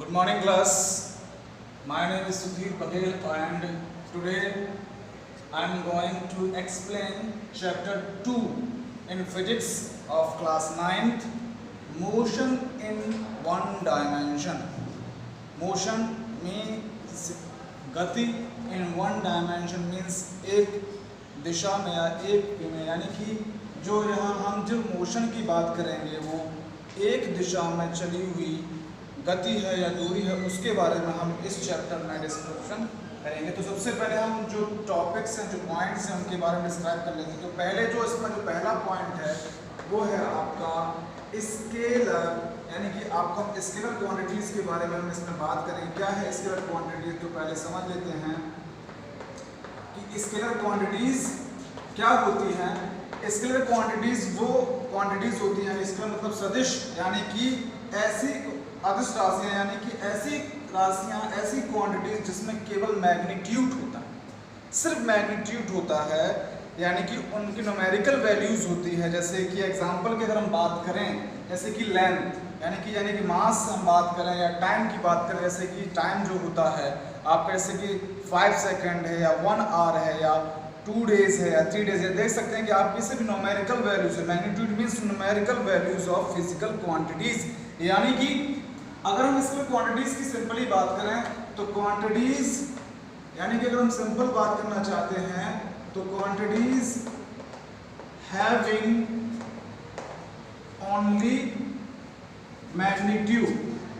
Good morning class. My name is Sudhir Patel and today I am going to explain chapter 2 in physics of class 9th, motion in one dimension. Motion means गति in one dimension means एक दिशा में या एक में, यानी कि जो यहाँ हम जो मोशन की बात करेंगे वो एक दिशा में चली हुई गति है या दूरी है, उसके बारे में हम इस चैप्टर में डिस्क्रिप्शन करेंगे। तो सबसे पहले हम जो टॉपिक्स हैं, जो पॉइंट्स हैं, उनके बारे में डिस्क्राइब कर लेंगे। तो पहले जो इसमें जो पहला पॉइंट है वो है आपका स्केलर, यानी कि आपको स्केलर क्वांटिटीज़ के बारे में हम इसमें बात करेंगे। क्या है स्केलर क्वांटिटीज़, तो पहले समझ लेते हैं कि स्केलर क्वांटिटीज़ क्या होती हैं। स्केलर क्वांटिटीज़ वो क्वांटिटीज़ होती हैं, इसका मतलब सदिश, यानी कि ऐसी अदिश राशियाँ, यानी कि ऐसी राशियाँ, ऐसी क्वांटिटीज जिसमें केवल मैग्नीट्यूड होता है, सिर्फ मैग्नीट्यूड होता है, यानी कि उनकी न्यूमेरिकल वैल्यूज होती है। जैसे कि एग्जांपल की अगर हम बात करें, जैसे कि लेंथ, यानी कि मास हम बात करें, या टाइम की बात करें, जैसे कि टाइम जो होता है आप जैसे कि 5 सेकेंड है या 1 आवर है या 2 डेज है या 3 डेज है, देख सकते हैं कि आप किसी भी न्यूमेरिकल वैल्यूज है। Magnitude means numerical values of physical quantities, यानी कि अगर हम इसमें क्वांटिटीज की सिंपली बात करें तो क्वांटिटीज, यानी कि अगर हम सिंपल बात करना चाहते हैं तो क्वांटिटीज हैविंग ओनली मैग्नीट्यूड।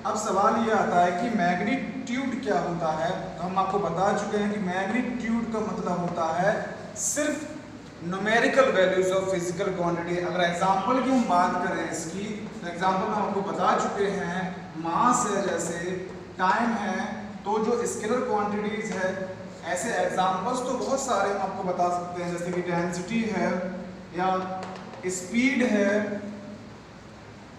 अब सवाल ये आता है कि मैग्नीट्यूड क्या होता है। हम आपको बता चुके हैं कि मैग्नीट्यूड का मतलब होता है सिर्फ numerical values of physical quantity. अगर एग्जांपल की हम बात करें इसकी, तो एग्जांपल हम आपको बता चुके हैं, मास है, जैसे टाइम है, तो जो स्केलर क्वांटिटीज है, ऐसे एग्जांपल्स तो बहुत सारे हम आपको बता सकते हैं, जैसे कि डेंसिटी है या स्पीड है।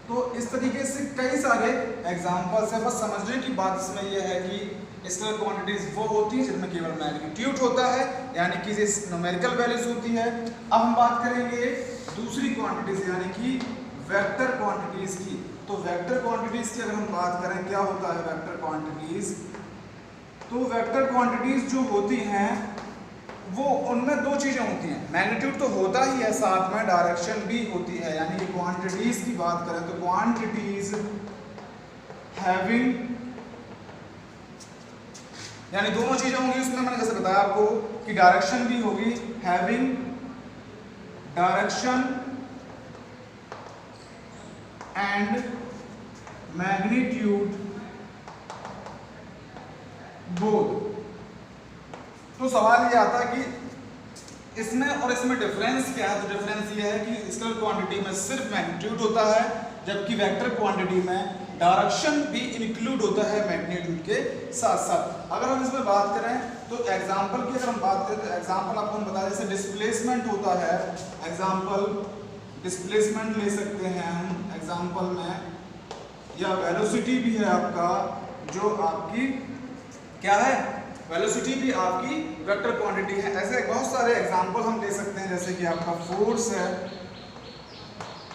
तो इस तरीके से कई सारे एग्जांपल्स है। बस समझने की बात इसमें यह है कि स्केलर क्वांटिटीज वो होती है जिनमें केवल मैग्नीट्यूड होता है, यानी कि न्यूमेरिकल वैल्यूज होती है। अब हम बात करेंगे दूसरी क्वांटिटीज, यानी कि वेक्टर क्वांटिटीज की। तो वेक्टर क्वांटिटीज की अगर हम बात करें, क्या होता है वेक्टर क्वांटिटीज, तो वेक्टर क्वांटिटीज जो होती हैं वो उनमें दो चीजें होती हैं। मैग्नीट्यूड तो होता ही है, साथ में डायरेक्शन भी होती है। यानी कि क्वांटिटीज की बात करें तो क्वांटिटीज हैविंग, यानी दोनों चीजें होंगी उसमें। मैंने जैसे बताया आपको कि डायरेक्शन भी होगी, having direction and magnitude both. तो सवाल ये आता है कि इसमें और इसमें डिफरेंस क्या है। तो डिफरेंस ये है कि स्केलर क्वांटिटी में सिर्फ मैग्नीट्यूड होता है, जबकि वेक्टर क्वांटिटी में डायरेक्शन भी इंक्लूड होता है मैग्नीट्यूड के साथ साथ। अगर हम इसमें बात करें तो एग्जांपल की अगर हम बात करें तो एग्जांपल आपको हम बताया, जैसे डिस्प्लेसमेंट होता है, एग्जांपल डिस्प्लेसमेंट ले सकते हैं हम एग्जांपल में, या वेलोसिटी भी है आपका, जो आपकी क्या है, वेलोसिटी भी आपकी वेक्टर क्वांटिटी है। ऐसे बहुत सारे एग्जांपल हम ले सकते हैं, जैसे कि आपका फोर्स है।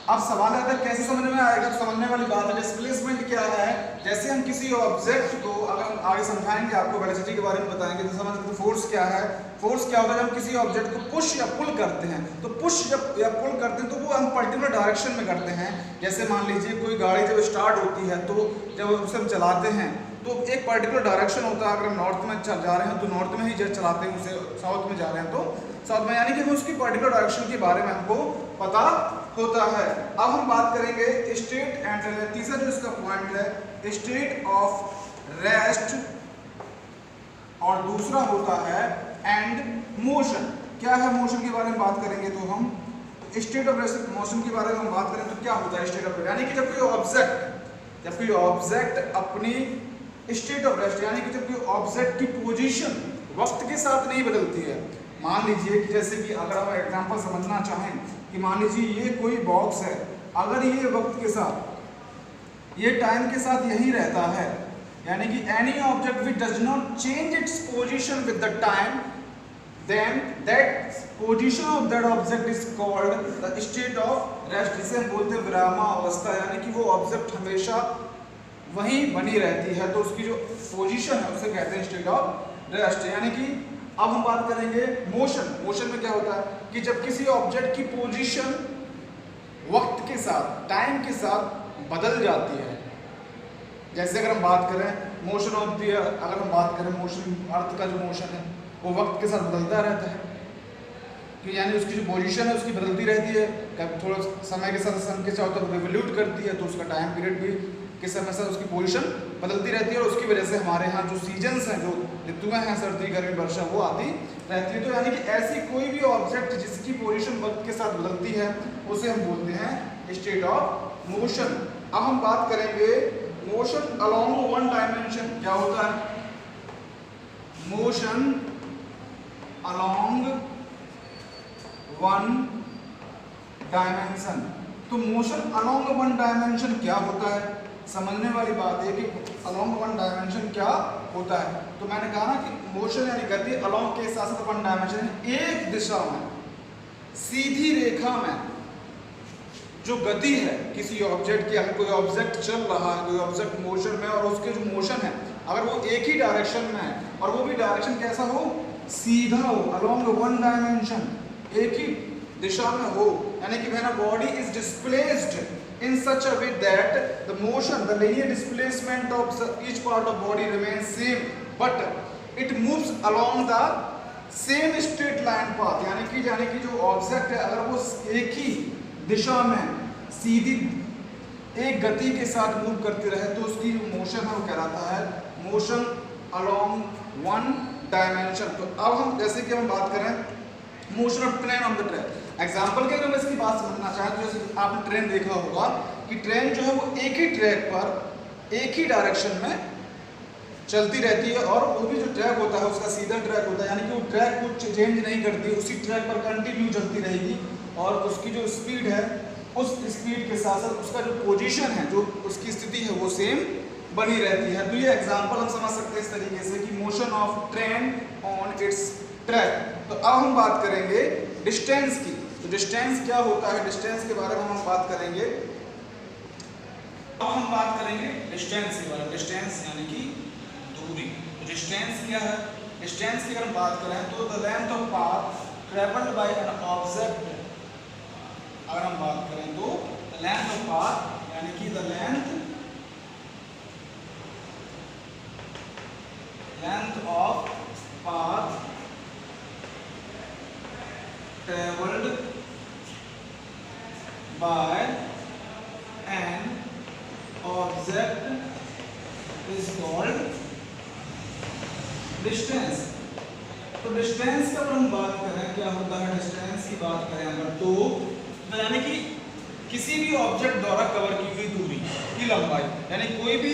अब सवाल आता है कैसे समझ में आएगा, तो समझने वाली बात है डिस्प्लेसमेंट क्या है। जैसे हम किसी ऑब्जेक्ट को, अगर हम आगे समझाएंगे आपको वेलोसिटी के बारे में बताएंगे, तो समझ सकते फोर्स क्या है। फोर्स क्या होता है, जब हम किसी ऑब्जेक्ट को पुश या पुल करते हैं, तो पुश जब या पुल करते हैं तो वो हम पर्टिकुलर डायरेक्शन में करते हैं। जैसे मान लीजिए कोई गाड़ी जब स्टार्ट होती है तो जब उसे हम चलाते हैं तो एक पर्टिकुलर डायरेक्शन होता है। अगर हम नॉर्थ में जा रहे हैं तो नॉर्थ में ही चलाते हैं, उसे साउथ में जा रहे हैं तो साउथ में, यानी कि हमें उसकी पर्टिकुलर डायरेक्शन के बारे में हमको पता होता है। अब हम बात करेंगे स्टेट एंड, तीसरा जो इसका पॉइंट है स्टेट ऑफ रेस्ट, और दूसरा होता है एंड मोशन। क्या है मोशन के बारे में बात करेंगे तो हम स्टेट ऑफ रेस्ट मोशन के बारे में हम बात करें तो क्या होता है स्टेट ऑफ रेस्ट, यानी कि जब कोई ऑब्जेक्ट अपनी स्टेट ऑफ रेस्ट, यानी कि जब कोई ऑब्जेक्ट की पोजीशन वक्त के साथ नहीं बदलती है। मान लीजिए कि जैसे कि अगर हम एग्जांपल समझना चाहें कि मान लीजिए ये कोई बॉक्स है, अगर ये वक्त के साथ, ये टाइम के साथ यही रहता है, यानी कि any object which does not change its position with the time, then that position of that object is called the state of rest. जिसे हम बोलते हैं विरामावस्था, यानी कि वो ऑब्जेक्ट हमेशा वहीं बनी रहती है, तो उसकी जो पोजीशन है उसे कहते हैं स्टेट ऑफ रेस्ट। यानी कि अब हम बात करेंगे मोशन। मोशन में क्या होता है कि जब किसी ऑब्जेक्ट की पोजीशन वक्त के साथ, टाइम के साथ बदल जाती है। जैसे अगर हम बात करें मोशन ऑफ द, अगर हम बात करें मोशन, अर्थ का जो मोशन है वो वक्त के साथ बदलता रहता है, कि यानी उसकी जो पोजीशन है उसकी बदलती रहती है। कभी थोड़ा समय के साथ सन के चारों तरफ रिवोल्यूट करती है, तो उसका टाइम पीरियड भी के समय साथ उसकी पोजीशन बदलती रहती है, और उसकी वजह से हमारे यहाँ जो सीजन्स हैं, जो ऋतुएं हैं, सर्दी गर्मी वर्षा, वो आती रहती है। तो यानी कि ऐसी कोई भी ऑब्जेक्ट जिसकी पोजीशन वक्त के साथ बदलती है उसे हम बोलते हैं स्टेट ऑफ मोशन। अब हम बात करेंगे मोशन अलोंग वन डायमेंशन। क्या होता है? Motion along one dimension. तो मोशन अलोंग वन डायमेंशन क्या होता है? समझने वाली बात है कि अलोंग वन डायमेंशन क्या होता है। तो मैंने कहा ना कि मोशन यानी गति अलोंग के साथ साथ वन डायमेंशन, एक दिशा में, सीधी रेखा में जो गति है किसी ऑब्जेक्ट की। अगर कोई ऑब्जेक्ट चल रहा है, कोई ऑब्जेक्ट मोशन में, और उसके जो मोशन है अगर वो एक ही डायरेक्शन में है, और वो भी डायरेक्शन कैसा हो? सीधा हो, अलोंग वन डायमेंशन, एक ही दिशा में हो। यानी कि when a body is displaced in such a way that the motion, the linear displacement of each part of body remains same, but it moves along the same straight line path। यानी कि जो object है अगर वो एक ही दिशा में सीधी एक गति के साथ मूव करती रहे, तो उसकी जो मोशन है वो कहलाता है मोशन अलोंग वन डायमेंशन। तो अब हम जैसे कि हम बात करें motion of train on the track. Example के अगर मैं इसकी बात समझना चाहें तो जैसे आपने ट्रेन देखा होगा कि ट्रेन जो है वो एक ही ट्रैक पर एक ही डायरेक्शन में चलती रहती है, और वो भी जो ट्रैक होता है उसका सीधा ट्रैक होता है, यानी कि वो ट्रैक कुछ चेंज नहीं करती, उसी ट्रैक पर कंटिन्यू चलती रहेगी, और उसकी जो स्पीड है उस स्पीड के साथ साथ उसका जो पोजीशन है, जो उसकी स्थिति है, वो सेम बनी रहती है। तो ये एग्जाम्पल हम समझ सकते हैं इस तरीके से कि motion of train on it's track. तो अब हम बात करेंगे डिस्टेंस की। तो डिस्टेंस क्या होता है, डिस्टेंस के बारे में हम बात करेंगे। अब हम बात करेंगे डिस्टेंस के बारे में। डिस्टेंस यानी कि दूरी। तो डिस्टेंस क्या है? डिस्टेंस की अगर हम बात करें तो the length of path travelled by an object. अगर हम बात करें तो लेंथ ऑफ पाथ यानी कि the length of path traveled by an object is called distance। तो डिस्टेंस का हम बात करें क्या होता है, डिस्टेंस की बात करें अगर तो यानी कि किसी भी ऑब्जेक्ट द्वारा कवर की हुई दूरी की लंबाई, यानी कोई भी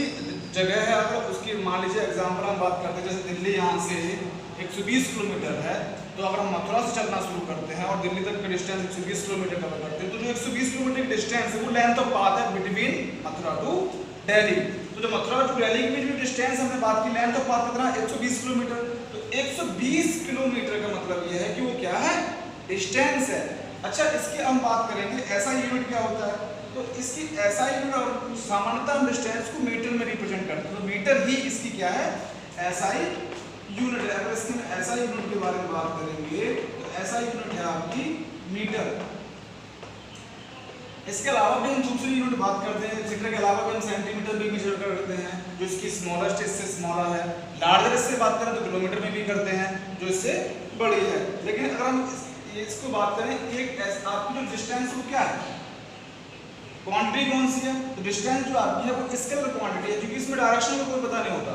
जगह है अगर उसकी, मान लीजिए एग्जाम्पल हम बात करते हैं जैसे दिल्ली यहाँ से 120 किलोमीटर है, तो अगर हम मथुरा से चलना शुरू करते हैं और दिल्ली तक का डिस्टेंस 120 किलोमीटर कवर करते हैं, तो जो 120 किलोमीटर की डिस्टेंस है वो लेंथ ऑफ पाथ है बिटवीन मथुरा टू दिल्ली। तो जो मथुरा टू दिल्ली के बीच में डिस्टेंस हमने बात की, लेंथ ऑफ पाथ कितना? 120 किलोमीटर। तो 120 किलोमीटर का मतलब ये है कि वो क्या है? डिस्टेंस है। अच्छा, इसकी हम बात करेंगे ऐसा यूनिट क्या होता है। तो इसकी ऐसा यूनिट और सामान्यतः हम डिस्टेंस को मीटर में रिप्रेजेंट करते हैं, तो मीटर ही इसकी क्या है? एसआई यूनिट है। अगर इसके ऐसा यूनिट के बारे में बात करेंगे तो ऐसा यूनिट है आपकी मीटर। इसके अलावा भी हम दूसरी यूनिट बात करते हैं, मीटर के अलावा भी हम सेंटीमीटर भी मेजर करते हैं, जो इसकी स्मॉलेस्ट इससे स्मॉलर है। लार्जर इससे बात करें तो किलोमीटर में भी करते हैं, जो इससे बड़ी है। लेकिन अगर हम इसको बात करें, एक आपकी जो डिस्टेंस वो क्या है, क्वांटिटी कौन सी है? तो डिस्टेंस जो आपकी है वो स्केलर क्वांटिटी है, क्योंकि इसमें डायरेक्शन का कोई पता नहीं होता।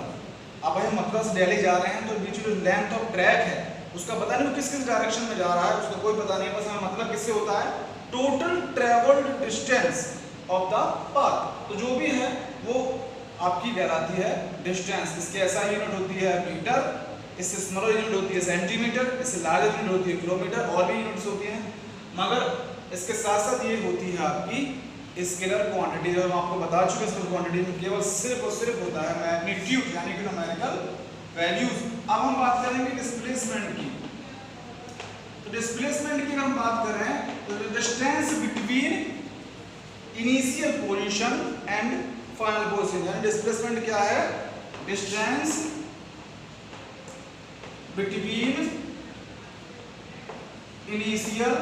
अब भाई हम मथुरा से दिल्ली जा रहे हैं तो बीच में जो लेंथ ऑफ ट्रैक है उसका पता नहीं वो किस किस डायरेक्शन में जा रहा है, उसका कोई पता नहीं। बस हमें मतलब किससे होता है? Total travelled distance of the path. तो जो भी है वो आपकी कहलाती है डिस्टेंस। इसकी ऐसा यूनिट होती है मीटर, इससे स्मॉलर यूनिट होती है सेंटीमीटर, इससे लार्जर यूनिट होती है किलोमीटर, और भी यूनिट्स होती हैं। मगर इसके साथ साथ ये होती है आपकी स्केलर क्वांटिटी। जो हम आपको बता चुके हैं, स्केलर क्वांटिटी में केवल सिर्फ और सिर्फ होता है मैग्नीट्यूड यानी कि न्यूमेरिकल वैल्यूज। अब हम बात करेंगे डिस्प्लेसमेंट की। तो डिस्प्लेसमेंट की हम बात करें तो distance between initial position and final position, यानी डिस्प्लेसमेंट क्या है, distance between initial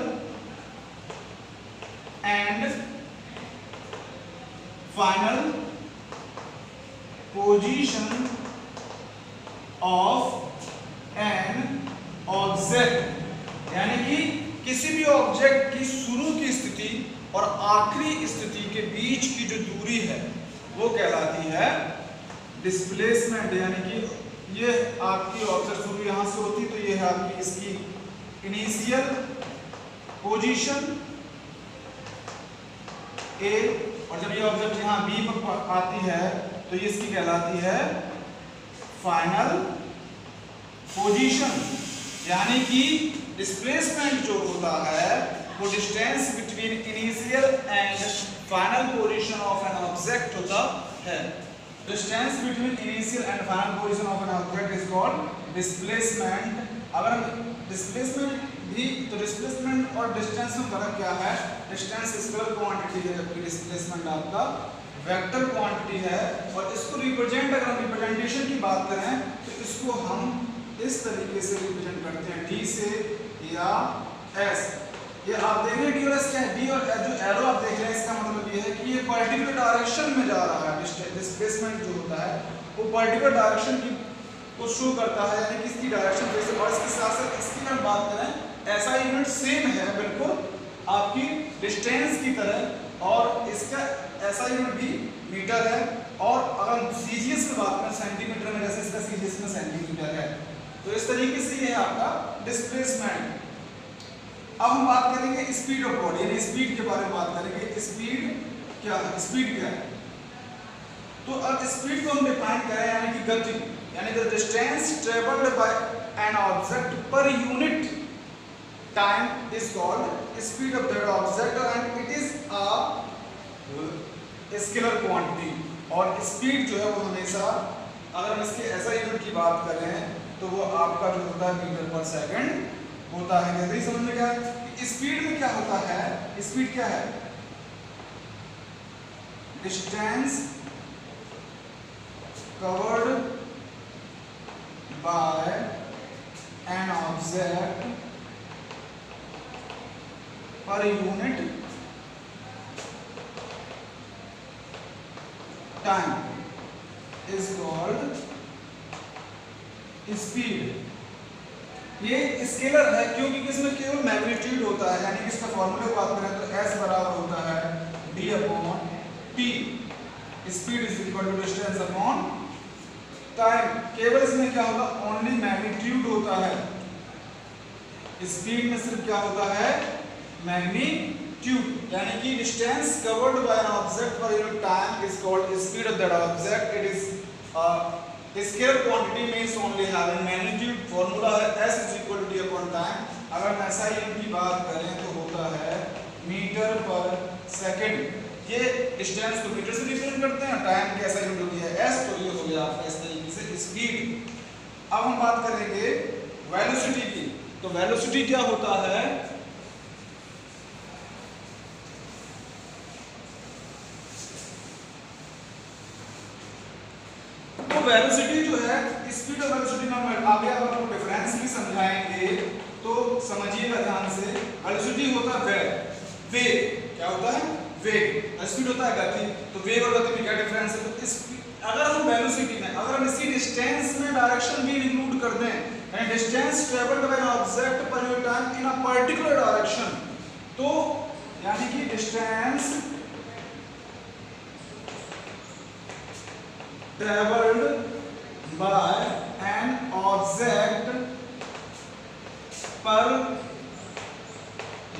and final position of an object, यानी कि किसी भी ऑब्जेक्ट की शुरू की स्थिति और आखिरी स्थिति के बीच की जो दूरी है वो कहलाती है डिस्प्लेसमेंट। यानी कि ये आपकी ऑब्जेक्ट शुरू यहां से होती तो ये है आपकी इसकी इनिशियल पोजीशन ए, और जब ये ऑब्जेक्ट यहाँ बी पर आती है तो ये इसकी कहलाती है फाइनल पोजीशन। यानी कि डिस्प्लेसमेंट जो होता है वो distance between initial and final position of an object होता है। Distance between initial and final position of an object is called displacement. अगर हम डिस्प्लेसमेंट भी, तो डिस्प्लेसमेंट और डिस्टेंस में फर्क क्या है, डिस्टेंस स्केलर क्वांटिटी है जबकि डिस्प्लेसमेंट आपका वेक्टर क्वांटिटी है। और इसको रिप्रेजेंट, अगर हम रिप्रेजेंटेशन की बात करें तो इसको हम इस तरीके से रिप्रेजेंट करते हैं, डी से या एस। ये आप देख रहे हैं डी और एस क्या है, डी और जो एरो आप देख रहे हैं इसका मतलब ये है कि ये पर्टिकुलर डायरेक्शन में जा रहा है। डिस्प्लेसमेंट जो होता है वो पर्टिकुलर डायरेक्शन की को शो करता है, यानी कि इसकी डायरेक्शन जैसे, और इसके साथ साथ इसकी अगर बात करें ऐसा यूनिट सेम है बिल्कुल आपकी डिस्टेंस की तरह, और इसका ऐसा यूनिट भी मीटर है। और अगर हम सीजीएस की बात करें सेंटीमीटर में, जैसे इसका सीजीएस में सेंटीमीटर है, तो इस तरीके से ये है आपका डिस्प्लेसमेंट। अब हम बात करेंगे स्पीड ऑफ बॉडी, यानी स्पीड के बारे में बात करेंगे। स्पीड क्या है, स्पीड क्या है, तो अब स्पीड को हम डिफाइन करें यानी कि गति, यानी the distance travelled by an object per unit time is called speed of that object and it is a scalar quantity. और स्पीड जो है वो हमेशा, अगर हम इसके ऐसा यूनिट की बात करें तो वो आपका जो होता है मीटर पर सेकंड होता है। जैसे ही समझ में क्या है, स्पीड में क्या होता है, स्पीड क्या है, distance covered by an object per unit time is called speed। ये स्केलर है क्योंकि इसमें केवल मैग्नीट्यूड होता है, यानी कि इसका फॉर्मूले की बात करें तो s बराबर होता है d upon t। Speed is equal to distance upon time. केवल इसमें क्या होगा, ओनली मैग्नीट्यूड होता है। स्पीड में सिर्फ क्या होता है, मैग्नीट्यूड, यानी कि distance covered by an object per unit time is called speed of that object. It is scalar quantity means only having magnitude. Formula है s is equal to d upon time. अगर हम ऐसा unit की बात करें तो होता है मीटर पर सेकंड। ये डिस्टेंस को मीटर से रिप्रेजेंट करते हैं, टाइम की ऐसा यूनिट होती है s, तो ये हो गया आपका इस तरीके से स्पीड। अब हम बात करेंगे वेलोसिटी की। तो वेलोसिटी क्या होता है, तो वेलोसिटी जो है, स्पीड और वेलोसिटी में हम आगे आपको डिफरेंस भी समझाएंगे, तो समझिएगा ध्यान से। वेलोसिटी होता है वेग, क्या होता है वेग, स्पीड होता है गति। तो वेग और गति में क्या डिफरेंस है, तो अगर हम वेलोसिटी में, अगर हम इसी डिस्टेंस में डायरेक्शन भी इंक्लूड कर दें, यानी distance travelled by an object per unit time in a particular direction, तो यानी कि distance travelled by an object per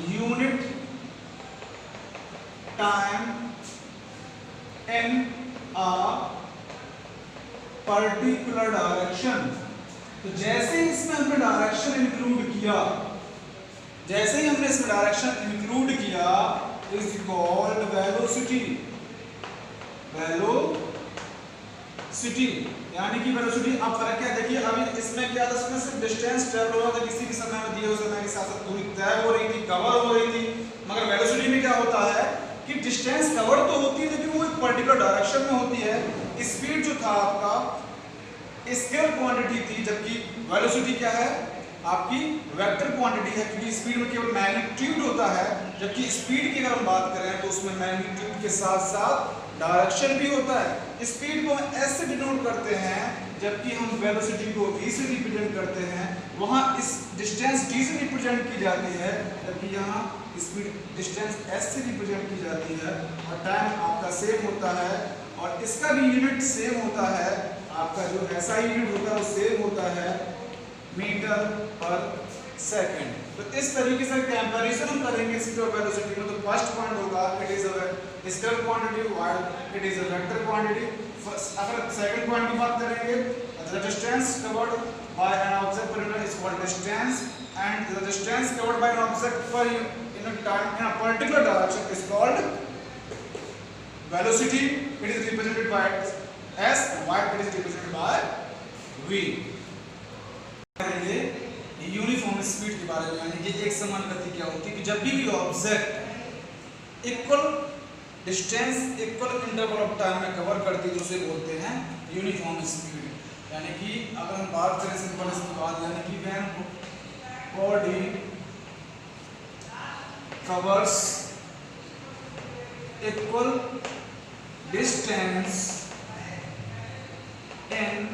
unit time in a particular direction. तो जैसे ही इसमें हमने डायरेक्शन इंक्लूड किया, जैसे ही हमने इसमें डायरेक्शन इंक्लूड किया, इज कॉल्ड वेलोसिटी। वेलोसिटी यानी कि वेलोसिटी। अब फर्क क्या देखिए, अभी इसमें क्या था, इसमें सिर्फ डिस्टेंस ट्रेवल हो रहा था, किसी भी समय में दिए हुए समय के साथ साथ दूरी तय हो रही थी, कवर हो रही थी। मगर वेलोसिटी में क्या होता है कि डिस्टेंस कवर तो होती है लेकिन वो एक पर्टिकुलर डायरेक्शन में होती है। स्पीड जो था आपका स्केलर क्वांटिटी थी, जबकि वेलोसिटी क्या है आपकी वेक्टर क्वांटिटी है, क्योंकि स्पीड में केवल मैग्नीट्यूड होता है, जबकि स्पीड की अगर हम बात करें तो उसमें मैग्नीट्यूड के साथ साथ डायरेक्शन भी होता है। स्पीड को हम एस से डिनोट करते हैं, जबकि हम वेलोसिटी को v से रिप्रेजेंट करते हैं। वहाँ इस डिस्टेंस d से रिप्रेजेंट की जाती है, जबकि यहाँ स्पीड डिस्टेंस s से रिप्रेजेंट की जाती है, और टाइम आपका सेम होता है, और इसका भी यूनिट सेम होता है। आपका जो ऐसा यूनिट होता है वो सेम होता है मीटर पर सेकंड। तो इस तरीके से कंपैरिजन हम करेंगे स्पीड और वेलोसिटी में। तो फर्स्ट पॉइंट होगा it is a scalar quantity while it is a vector quantity. अगर सेकंड पॉइंट की बात करेंगे, the distance covered by an object per unit is called distance, and the distance covered by an object per in a time in a particular direction is called velocity. It is represented by s and y it is represented by v. करेंगे uniform speed के बारे में, यानी कि एक समान गति क्या होती है कि जब भी object equal distance equal interval of time में कवर करती है तो उसे बोलते हैं यूनिफॉर्म स्पीड। यानी कि अगर हम बात करें सिंपल इसके बाद, यानी कि when body covers equal distance in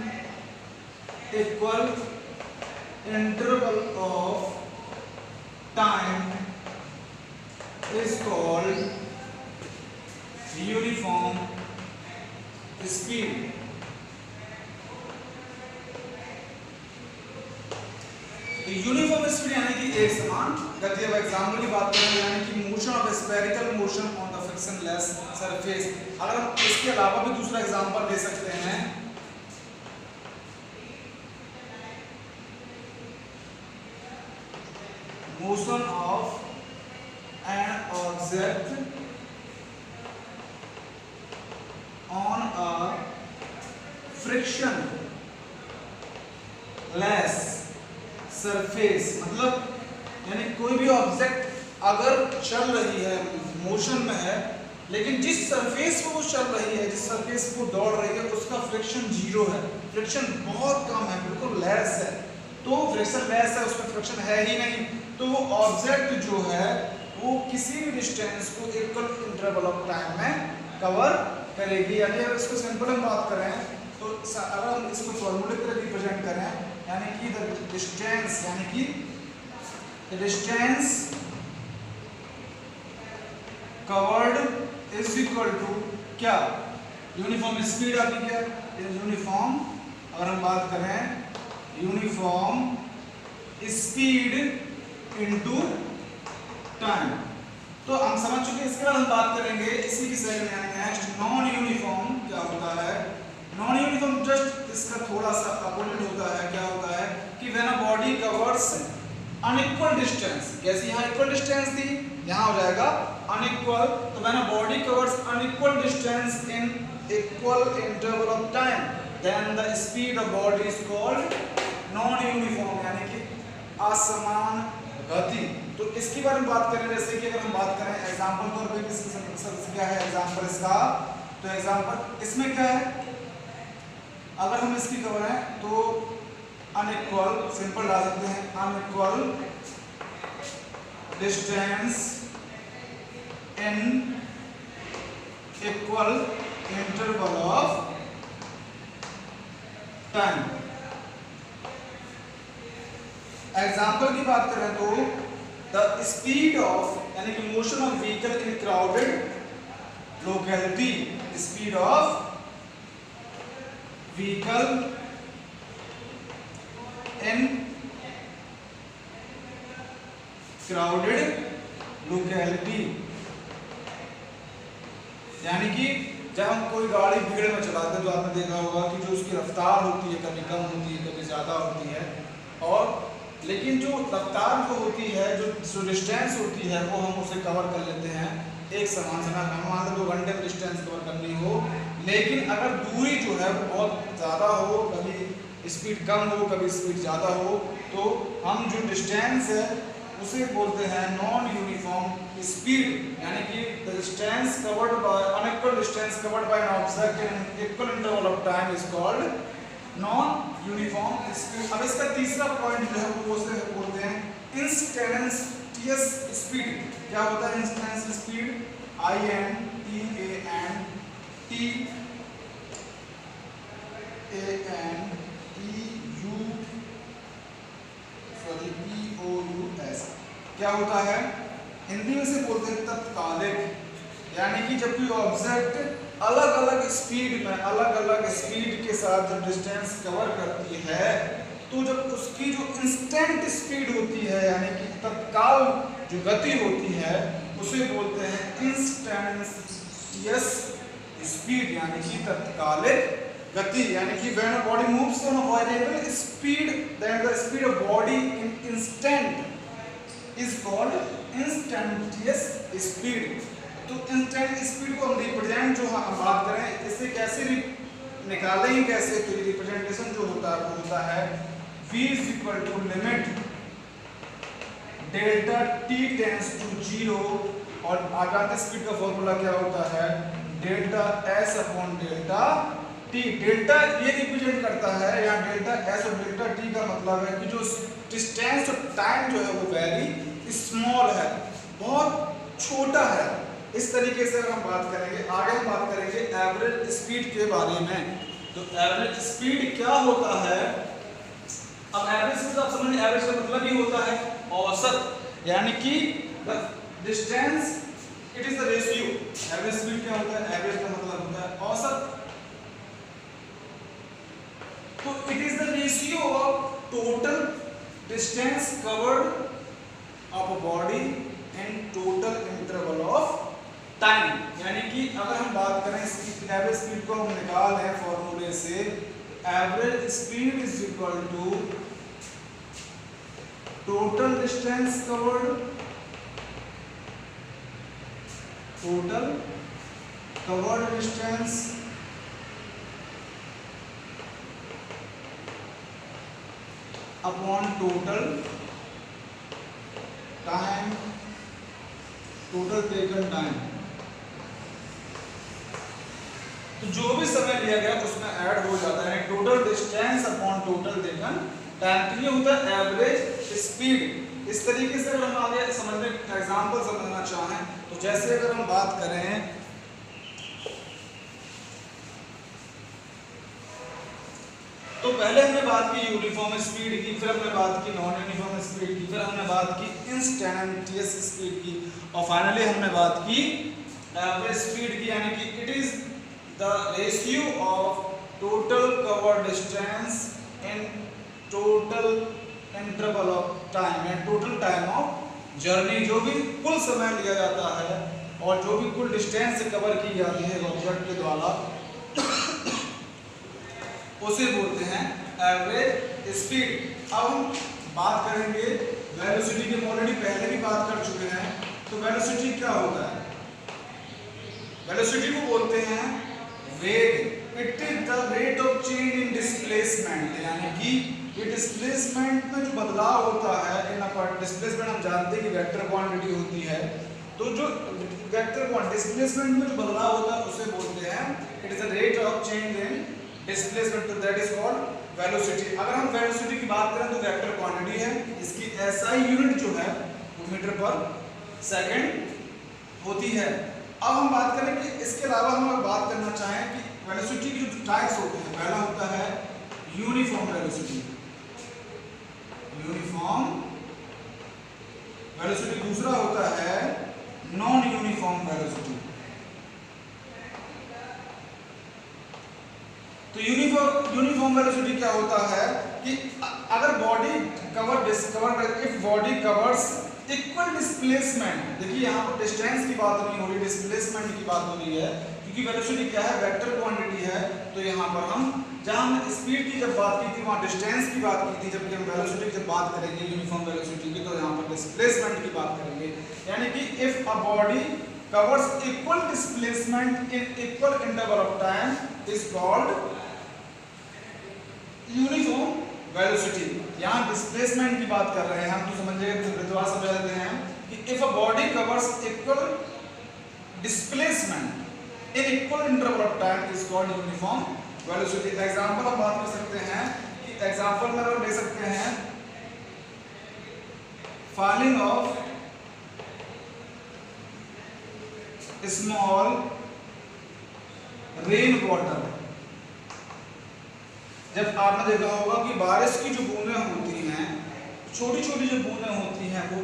equal interval of time is called uniform speed. Uniform speed यानी कि एक समान गति। अब एग्जाम्पल की बात करें, यानी कि motion of spherical motion on the frictionless surface. अगर हम इसके अलावा भी दूसरा एग्जाम्पल दे सकते हैं, motion of an object on a friction less surface. मतलब यानी कोई भी ऑब्जेक्ट अगर चल रही है, मोशन में है, लेकिन जिस सरफेस पे वो चल रही है, जिस सरफेस पे वो दौड़ रही है, उसका फ्रिक्शन जीरो है, फ्रिक्शन बहुत कम है, बिल्कुल लेस है। तो फ्रिक्शन लेस है, उसमें फ्रिक्शन है ही नहीं, तो वो ऑब्जेक्ट जो है वो किसी भी डिस्टेंस को इक्वल इंटरवल ऑफ टाइम में कवर करेगी। यानी अगर इसको सिंपल हम बात करें तो अगर हम इसको फॉर्मूले पर रिप्रेजेंट करें, यानी कि द डिस्टेंस, यानी कि the distance covered is equal to क्या, यूनिफॉर्म स्पीड आपकी क्या यूनिफॉर्म, अगर हम बात करें यूनिफॉर्म स्पीड इनटू टाइम। तो हम समझ चुके हैं। इसके बाद हम बात करेंगे इसी की सेकंड यानी नेक्स्ट नॉन यूनिफॉर्म क्या होता है। नॉन यूनिफॉर्म जस्ट इसका थोड़ा सा अपोजिट होता है। क्या होता है कि when a body covers unequal distance, जैसे यहाँ इक्वल डिस्टेंस थी, यहाँ हो जाएगा अनइक्वल। तो when a body covers unequal distance in equal interval of time then the speed of body is called non uniform, यानी कि असमान गति। तो इसके बारे में बात करें, जैसे कि अगर हम बात करें एग्जांपल तौर पे किसकी क्या है एग्जांपल इसका, तो एग्जांपल इसमें क्या है, अगर हम इसकी करें तो अनइक्वल सिंपल डाल सकते हैं, unequal distance in equal interval of time. Example की बात करें तो द स्पीड ऑफ यानी कि motion of vehicle in crowded locality, speed of vehicle in crowded locality, यानी कि जब हम कोई गाड़ी भीड़ में चलाते हैं तो आपने देखा होगा कि जो उसकी रफ्तार होती है कभी कम होती है कभी ज़्यादा होती है, और लेकिन जो रफ्तार जो होती है, जो डिस्टेंस होती है वो हम उसे कवर कर लेते हैं एक समान समय। हम मान लो 2 घंटे में डिस्टेंस कवर करनी हो, लेकिन अगर दूरी जो है वो बहुत ज़्यादा हो, कभी स्पीड कम हो कभी स्पीड ज़्यादा हो, तो हम जो डिस्टेंस है उसे बोलते हैं नॉन यूनिफॉर्म स्पीड, यानी कि the distance covered bye unequal distance covered by an object in equal interval of time is called non uniform speed. अब इसका तीसरा पॉइंट जो है वो उसे बोलते हैं इंस्टेंटेनियस स्पीड। क्या होता है इंस्टेंटेनियस स्पीड? INTANTPOUS। क्या होता है? हिंदी में से बोलते हैं तत्कालिक, यानी कि जब कोई ऑब्जेक्ट अलग अलग स्पीड में अलग अलग स्पीड के साथ जब डिस्टेंस कवर करती है तो जब उसकी जो इंस्टेंट स्पीड होती है यानी कि तत्काल जो गति होती है उसे बोलते हैं इंस्टेंटेनियस स्पीड, यानी कि तत्कालिक गति। यानी कि when a body moves on a variable speed then the speed of body in instant is called instantaneous speed. तो इंस्टेंट स्पीड को हम रिप्रेजेंट जो हम बात करें इससे कैसे निकालेंगे कैसे, तो रिप्रेजेंटेशन जो होता है वो होता है v is equal to limit delta t tends to 0 और आघात स्पीड का फॉर्मूला क्या होता है? Delta s upon delta t। Delta ये रिप्रेजेंट करता है या डेल्टा s और डेल्टा t का मतलब है कि जो डिस्टेंस और टाइम जो है वो वेरी स्मॉल है, बहुत छोटा है। इस तरीके से अगर हम बात करेंगे आगे हम बात करेंगे एवरेज स्पीड के बारे में। तो एवरेज स्पीड क्या होता है? अब एवरेज से आप समझ, एवरेज का मतलब ही होता है औसत, यानी कि distance it is the ratio. Average speed क्या होता है? एवरेज का मतलब होता है औसत। तो it is the ratio of total distance covered of a body in total interval of time. यानी कि अगर हम बात करें इसकी एवरेज स्पीड को हम निकाल हैं फॉर्मूले से, average speed is equal to total distance covered distance upon total time, total taken time. तो जो भी समय लिया गया उसमें ऐड हो जाता है total distance upon total taken time. तो ये होता है एवरेज स्पीड। इस तरीके से अगर हम आगे समझने एग्जांपल समझना चाहें तो जैसे अगर हम बात करें तो पहले हमने बात की यूनिफॉर्म स्पीड की, फिर हमने बात की नॉन यूनिफॉर्म स्पीड की, फिर हमने बात की इंस्टेंटेनियस स्पीड की और फाइनली हमने बात की एवरेज स्पीड की, यानी कि it is the ratio of total covered distance in total interval of time and total time of journey. जो भी कुल समय लिया जाता है और जो भी कुल डिस्टेंस कवर की जाती है ऑब्जेक्ट के द्वारा उसे बोलते हैं एवरेज स्पीड। अब हम बात करेंगे वेलोसिटी की, ऑलरेडी पहले भी बात कर चुके हैं। तो वेलोसिटी क्या होता है? वेलोसिटी को बोलते हैं वेग। It is the rate of change in displacement, यानी कि ये डिस्प्लेसमेंट में जो बदलाव होता है इन डिस्प्लेसमेंट हम जानते हैं कि वेक्टर क्वांटिटी होती है। तो जो वेक्टर डिस्प्लेसमेंट में जो बदलाव होता है उसे बोलते हैं it is the rate of change in displacement, तो दैट इज कॉल्ड वेलोसिटी। अगर हम वेलोसिटी की बात करें तो वेक्टर क्वांटिटी है, इसकी एसआई यूनिट जो है वो मीटर पर सेकंड होती है। अब हम बात करें कि इसके अलावा हम बात करना चाहें कि वेलोसिटी की जो टाइप्स होते हैं, पहला होता है यूनिफॉर्म वेलोसिटी, दूसरा होता है नॉन यूनिफॉर्म वेलोसिटी। तो यूनिफॉर्म वेलोसिटी क्या होता है कि अगर body if body covers equal displacement, देखिए यहाँ पर डिस्टेंस की बात नहीं हो रही, डिस्प्लेसमेंट की बात हो रही है, क्योंकि वेलोसिटी क्या है? वेक्टर क्वांटिटी है। तो यहाँ पर हम जहाँ हमने स्पीड की जब बात की थी वहाँ डिस्टेंस की बात की थी, जबकि हम वेलोसिटी की जब बात करेंगे यूनिफॉर्म वेलोसिटी की तो यहाँ पर डिस्प्लेसमेंट की बात करेंगे। यानी कि if a body covers equal displacement in equal interval of time is called uniform velocity. यहाँ डिस्प्लेसमेंट की बात कर रहे हैं हम, तो समझिए दोबारा समझा देते हैं कि if a body covers equal displacement in equal interval of time is called uniform velocity. Example हम बात कर सकते हैं कि एग्जांपल में हम ले सकते हैं falling of small rain water. जब आपने देखा होगा कि बारिश की जो बूंदें होती हैं, छोटी छोटी जो बूंदें होती हैं, वो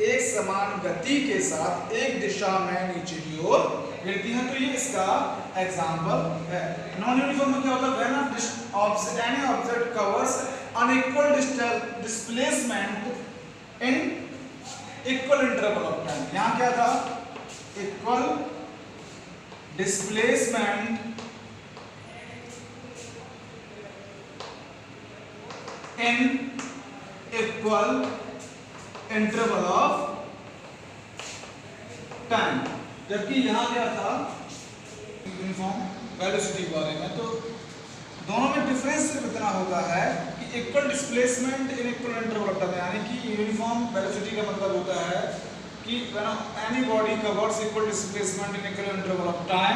एक समान गति के साथ एक दिशा में नीचे की ओर गिरती हैं, तो ये इसका एग्जांपल है। नॉन यूनिफॉर्म में क्या होता है? When any object covers unequal displacement in equal interval of time. यहाँ क्या था? Equal displacement in equal interval of time. जबकि यहां क्या था? यूनिफॉर्म वेलोसिटी के बारे में। तो दोनों में डिफरेंस सिर्फ इतना होता है कि equal displacement in equal interval of time, यानी कि यूनिफॉर्म वेलोसिटी का मतलब होता है कि when any body covers equal displacement in equal interval of time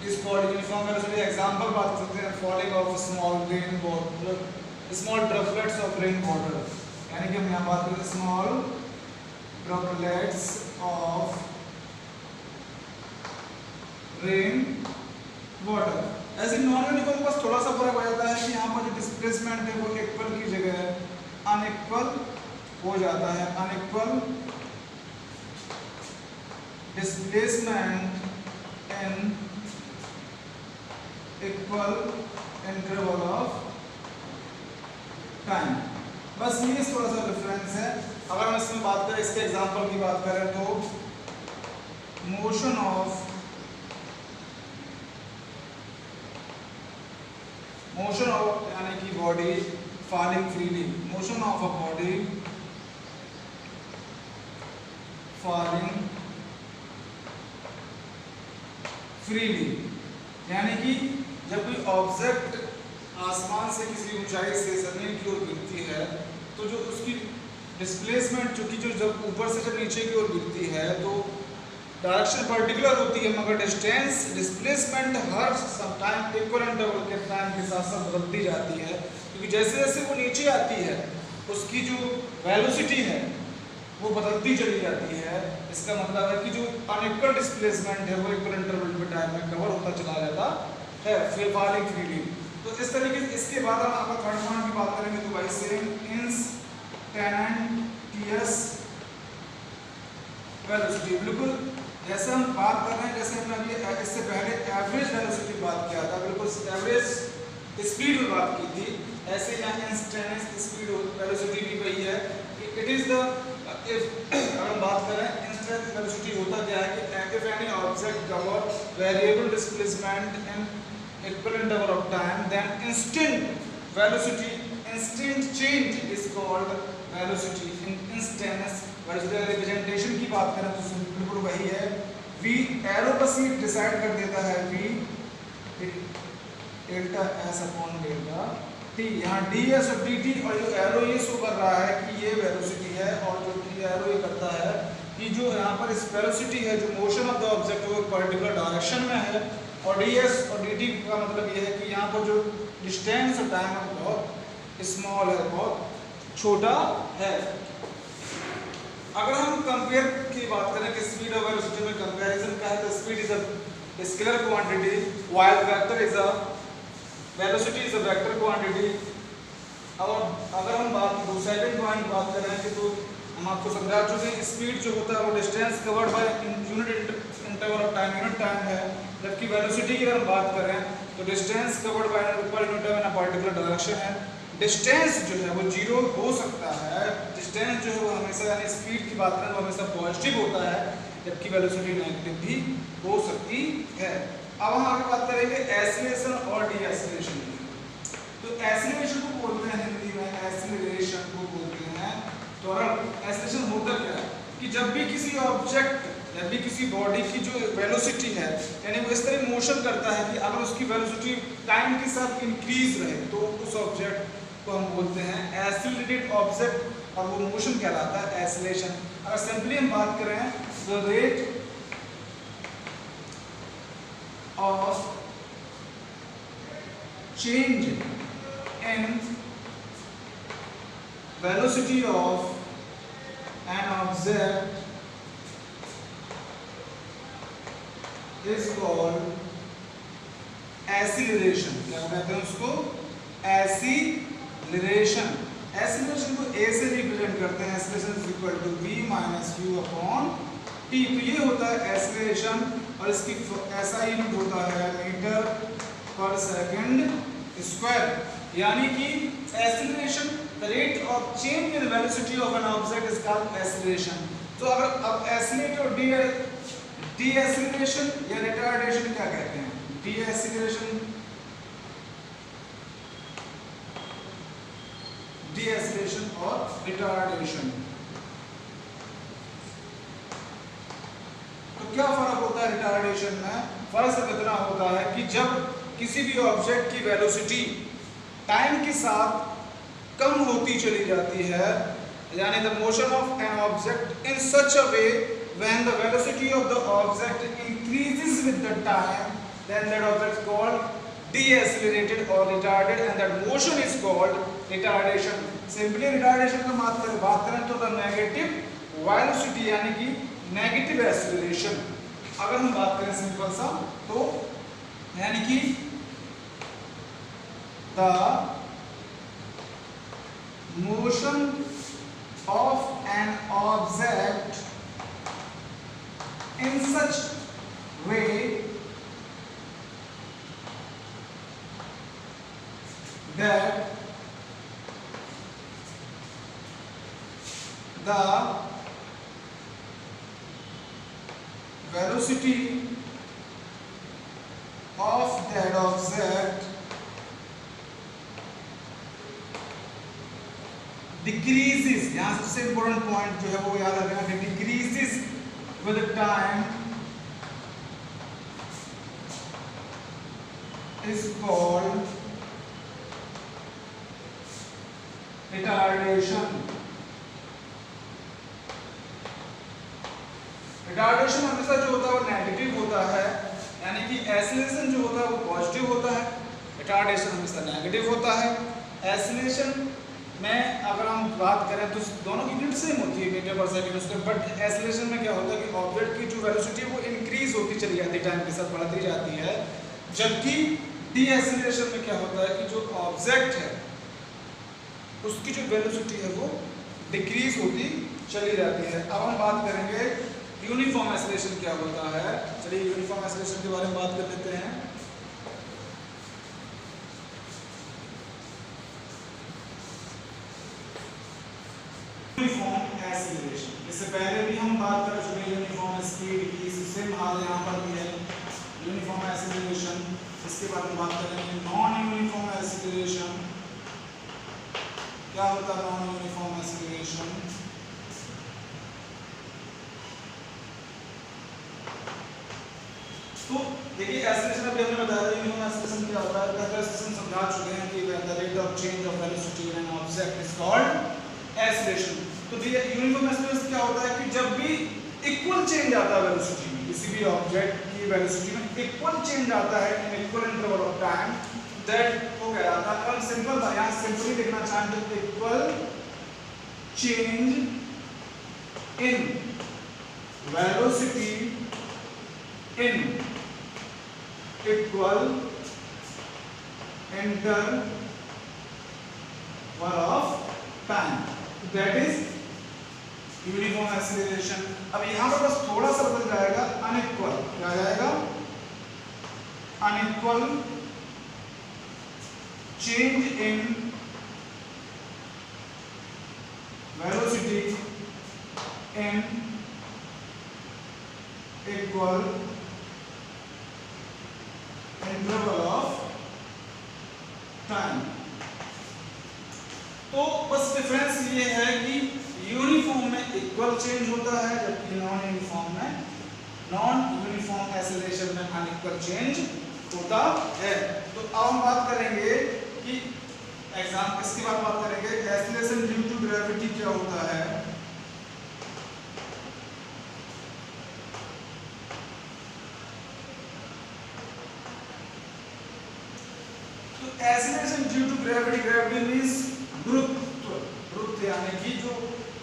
is called uniform velocity. Example बात करते हैं falling of small rain water, small droplets of rain water, यानी कि हम यहाँ बात करते हैं small droplets of rain water. ऐसे नॉन यूनिफॉर्म बस थोड़ा सा फर्क हो जाता है कि यहाँ पर जो डिस्प्लेसमेंट है वो इक्वल की जगह अनइक्वल हो जाता है। Unequal displacement in equal interval of time. बस ये थोड़ा सा डिफरेंस है। अगर हम इसमें बात करें, इसके एग्जांपल की बात करें तो मोशन ऑफ यानी कि body falling freely, motion of a body falling freely, यानी कि जब कोई ऑब्जेक्ट आसमान से किसी ऊंचाई से जमीन की ओर गिरती है तो जो उसकी डिस्प्लेसमेंट चूंकि जो जब ऊपर से जब नीचे की ओर गिरती है तो डायरेक्शन पर्टिकुलर होती है, मगर डिस्टेंस डिस्प्लेसमेंट हर टाइम इक्वल इंटरवल के टाइम के साथ साथ बदलती जाती है, क्योंकि जैसे जैसे वो नीचे आती है उसकी जो वेलोसिटी है वो बदलती चली जाती है। इसका मतलब है कि जो अनइक्वल डिस्प्लेसमेंट है वो इक्वल इंटरवल के टाइम में कवर होता चला जाता है, फिर फॉलिंग फ्रीली। तो इस तरीके से इसके बाद हम आपका थर्ड पॉइंट की बात करेंगे तो भाई सेम इंस्टैंटेनियस वेलोसिटी। बिल्कुल जैसे हम बात कर रहे हैं, जैसे हमने अभी इससे पहले एवरेज वेलोसिटी की बात किया था, बिल्कुल एवरेज स्पीड में बात की थी, ऐसे यहाँ इंस्टैंटेनियस स्पीड वेलोसिटी भी वही है कि इट इज द अगर हम बात करें इंस्टेंट वेलोसिटी होता क्या है कि if any object cover variable displacement in equal interval of time then instant velocity, instant change is called velocity. Instantaneous velocity representation की बात करें तो बिल्कुल वही है, v एरो बस ये डिसाइड कर देता है v delta s upon delta t। यहाँ ds और dt और जो एरो ये शो कर रहा है कि ये वेलोसिटी है, और जो एरो ये करता है कि जो यहाँ पर इस वेलोसिटी है, जो मोशन ऑफ द ऑब्जेक्ट वो एक पर्टिकुलर डायरेक्शन में है, और ds और dt का मतलब ये है कि यहाँ पर जो डिस्टेंस और टाइम है बहुत स्मॉल है, बहुत छोटा है। अगर हम कंपेयर की बात करें कि स्पीड और वेलोसिटी में कंपैरिजन क्या है, तो speed is a scalar quantity while vector is a velocity is a vector quantity. और अगर हम सेकंड पॉइंट बात करें कि तो हम आपको समझा चुके हैं स्पीड जो होता है वो distance covered by unit interval of time, unit time है, जबकि वेलोसिटी की अगर हम बात करें तो डिस्टेंस कवर्ड बाय पर unit time in a particular direction है। डिस्टेंस जो है वो जीरो हो सकता है, डिस्टेंस जो है वो हमेशा, यानी स्पीड की बात करें तो हमेशा पॉजिटिव होता है, जबकि वेलोसिटी नेगेटिव भी हो सकती है। अब हम आगे बात करेंगे एक्सीलरेशन और डीएक्सीलरेशन की। तो एक्सीलरेशन को बोलते हैं हिंदी में, एक्सीलरेशन को बोलते हैं त्वरण। एक्सीलरेशन होता क्या है कि जब भी किसी ऑब्जेक्ट, जब भी किसी बॉडी की जो वेलोसिटी है, यानी वो इस तरह मोशन करता है कि अगर उसकी वेलोसिटी टाइम के साथ इंक्रीज रहे तो उस ऑब्जेक्ट को हम बोलते हैं एक्सीलरेटेड ऑब्जेक्ट, और वो मोशन कहलाता है एक्सीलरेशन। अगर सिंपली हम बात करें the rate of change in velocity of an object is called acceleration. क्या कहते हैं उसको? एक्सीलरेशन। एक्सीलरेशन को ए से रिप्रेजेंट करते हैं, acceleration is equal to v minus u upon t। तो ये होता है एक्सीलरेशन, और इसकी ऐसा यूनिट होता है मीटर पर सेकंड स्क्वायर। यानी कि acceleration the rate of change in velocity of an object is called acceleration. तो अगर अब एक्सीलरेट और डी एक्सीलरेशन या रिटार्डेशन क्या कहते हैं? डी एक्सीलरेशन, डी एक्सीलरेशन और रिटार्डेशन। तो क्या फर्क होता है रिटार्डेशन में? फर्क सिर्फ इतना होता है कि जब किसी भी ऑब्जेक्ट की वेलोसिटी टाइम के साथ कम होती चली जाती है, यानी the motion of an object in such a way when the velocity of the object increases with the time, then that object is called deaccelerated or retarded, and that motion is called retardation. Simply retardation का बात करें तो the negative velocity यानी कि negative acceleration। अगर हम बात करें सिंपल सा तो यानी कि the motion of an object in such way that the velocity of that object decreases। यहाँ सबसे important point जो है वो याद रखना, decreases with the time is called retardation। Retardation हमेशा जो होता है वो नेगेटिव होता है, यानी कि एक्सीलरेशन जो होता है वो पॉजिटिव होता है, रिटार्डेशन हमेशा नेगेटिव होता है। एक्सीलरेशन में अगर हम बात करें तो दोनों की यूनिट सेम होती है metre per second square, but acceleration में क्या होता है कि ऑब्जेक्ट की जो वेलोसिटी है वो इंक्रीज होती चली जाती है, टाइम के साथ बढ़ती जाती है। जबकि डी एक्सीलरेशन में क्या होता है कि जो ऑब्जेक्ट है उसकी जो वेलोसिटी है वो डिक्रीज होती चली जाती है। अब हम बात करेंगे यूनिफॉर्म एक्सीलरेशन क्या होता है। चलिए यूनिफॉर्म एक्सीलरेशन के बारे में बात कर लेते हैं। यूनिफॉर्म एक्सीलरेशन, इससे पहले भी हम बात कर चुके हैं यूनिफॉर्म स्पीड की, सेम हाल यहाँ पर भी है यूनिफॉर्म एक्सीलरेशन। इसके बाद हम बात करेंगे नॉन यूनिफॉर्म एक्सीलरेशन। क्या होता है नॉन यूनिफॉर्म एक्सीलरेशन? तो देखिए एक्सीलरेशन अभी हमने बताया यूनिफॉर्म एक्सीलरेशन क्या होता है, एक्सीलरेशन समझा चुके हैं कि the rate of change of velocity in an object is called acceleration. तो यूनिफॉर्म एक्सीलरेशन क्या होता है कि जब भी इक्वल चेंज आता है वेलोसिटी में, किसी भी ऑब्जेक्ट की वेलोसिटी में इक्वल चेंज आता है इन equal interval of time, that वो कहलाता है। हम सिंपल यहाँ सिंपली लिखना चाहेंगे equal change in velocity in equal interval of time, that is uniform acceleration. अब यहां पर बस थोड़ा सा बदल जाएगा, अनइक्वल क्या जाएगा, unequal change in velocity in equal interval of time. तो बस डिफरेंस ये है कि यूनिफॉर्म में इक्वल चेंज होता है, जबकि नॉन यूनिफॉर्म एक्सीलरेशन में अनइक्वल चेंज होता है। तो अब हम बात करेंगे कि एग्जाम इसके बाद बात करेंगे एक्सीलरेशन ड्यू टू ग्रेविटी क्या होता है। तो acceleration due to gravity, gravity means गुरुत्व, गुरुत्व यानी कि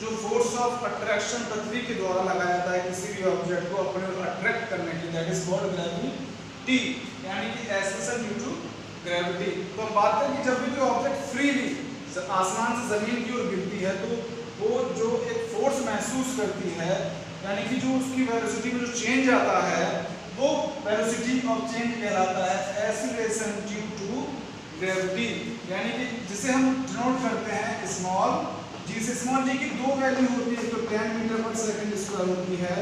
जो फोर्स ऑफ अट्रैक्शन पृथ्वी के द्वारा लगाया जाता है किसी भी ऑब्जेक्ट को अपने ओर अट्रैक्ट करने के लिए, दैट इज कॉल्ड ग्रेविटी, यानी कि एक्सीलरेशन ड्यू टू ग्रेविटी। तो हम बात करें कि जब भी कोई ऑब्जेक्ट फ्रीली आसमान से जमीन की ओर गिरती है तो वो जो एक फोर्स महसूस करती है, यानी कि जो उसकी वेलोसिटी में जो चेंज आता है वो वेलोसिटी ऑफ चेंज कहलाता है एक्सीलरेशन ड्यू टू ग्रेविटी, यानी कि जिसे हम डिनोट करते हैं स्मॉल जी से। स्मॉल जी की दो वैल्यू होती है, तो 10 मीटर पर सेकंड स्क्वायर होती है,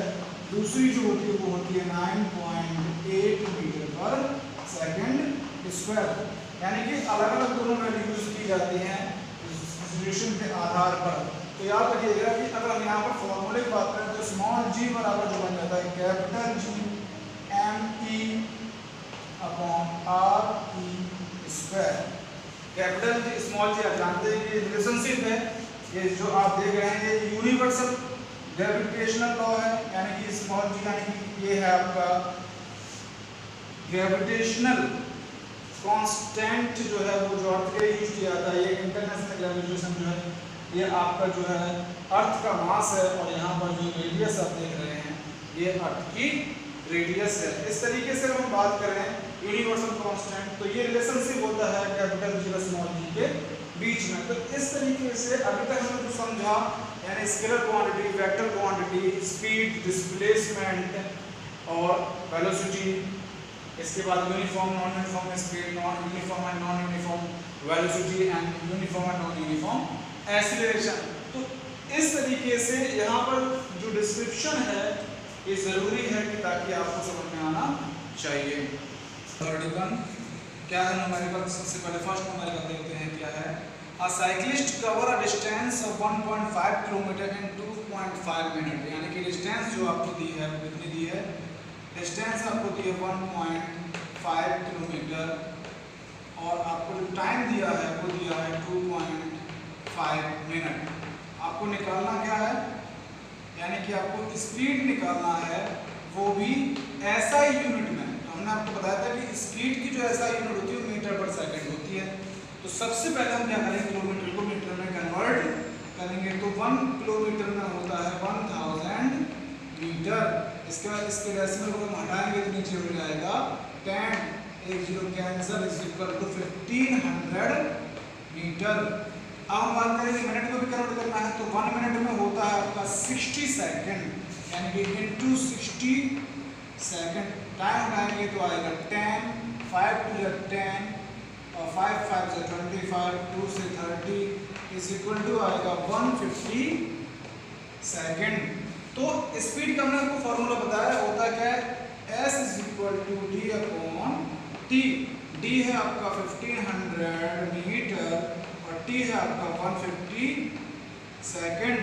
दूसरी जो होती है वो होती है 9.8 मीटर पर सेकंड स्क्वायर, यानी कि अलग अलग दोनों वैल्यू यूज की जाती हैं सिचुएशन के आधार पर। तो याद रखिएगा कि अगर हम यहाँ पर फॉर्मूले की बात करें तो स्मॉल जी बराबर जो बन जाता है capital G ME upon RE square. Capital G small G आप जानते हैं कि रिलेशनशिप है, ये जो आप देख रहे हैं ये यूनिवर्सल ग्रेविटेशनल लॉ है, यानी कि स्मॉल जी यानी कि ये है आपका ग्रेविटेशनल कांस्टेंट जो है वो जो अर्थ के लिए यूज किया जाता है। ये इंटरनेशनल ग्रेविटेशन जो है ये आपका जो है अर्थ का मास है, और यहाँ पर जो रेडियस आप देख रहे हैं ये अर्थ की रेडियस है। इस तरीके से हम बात करें यूनिवर्सल कांस्टेंट तो ये रिलेशनशिप होता है कैपिटल जी और स्मॉल जी के बीच में। तो इस तरीके से अभी तक हमने जो समझा यानी scalar quantity, vector quantity, speed, displacement और वेलोसिटी, इसके बाद uniform non uniform speed, non uniform and non uniform velocity and uniform and non uniform acceleration. तो इस तरीके से यहाँ पर जो डिस्क्रिप्शन है ये ज़रूरी है कि ताकि आपको समझ में आना चाहिए। न्यूमेरिकल क्या है? न्यूमेरिकल सबसे पहले फर्स्ट न्यूमेरिकल देखते हैं क्या है। A cyclist cover a distance of 1.5 kilometre in 2.5 minute, यानी कि डिस्टेंस जो आपको दी है वो कितनी दी है? डिस्टेंस आपको दी है 1.5 किलोमीटर और आपको जो टाइम दिया है वो दिया है 2.5 मिनट। आपको निकालना क्या है? यानी कि आपको स्पीड निकालना है, वो भी SI यूनिट में। तो हमने आपको बताया था कि स्पीड की जो SI यूनिट होती है वो मीटर पर सेकंड होती है। तो सबसे पहले हम क्या करेंगे, किलोमीटर को मीटर में कन्वर्ट करेंगे। तो 1 किलोमीटर में होता है 1000 मीटर। इसके बाद इसके डेसिमल को हम हटाएंगे तो नीचे हो जाएगा 10, 1 0 cancel is equal to 1500 metre. अब हम बात करेंगे मिनट को भी कन्वर्ट करना है, तो 1 मिनट में होता है आपका 60 सेकंड, यानी कि इनटू 60 सेकंड। टाइम उठाएंगे तो आएगा 10, 5 2 10 और 5 5 से 25, 2 से 30 इज इक्वल टू आएगा 150 सेकंड। तो स्पीड का हमने आपको फॉर्मूला बताया, होता क्या है? S is equal to D upon T। D है आपका 1500 मीटर और T है आपका 150 सेकंड,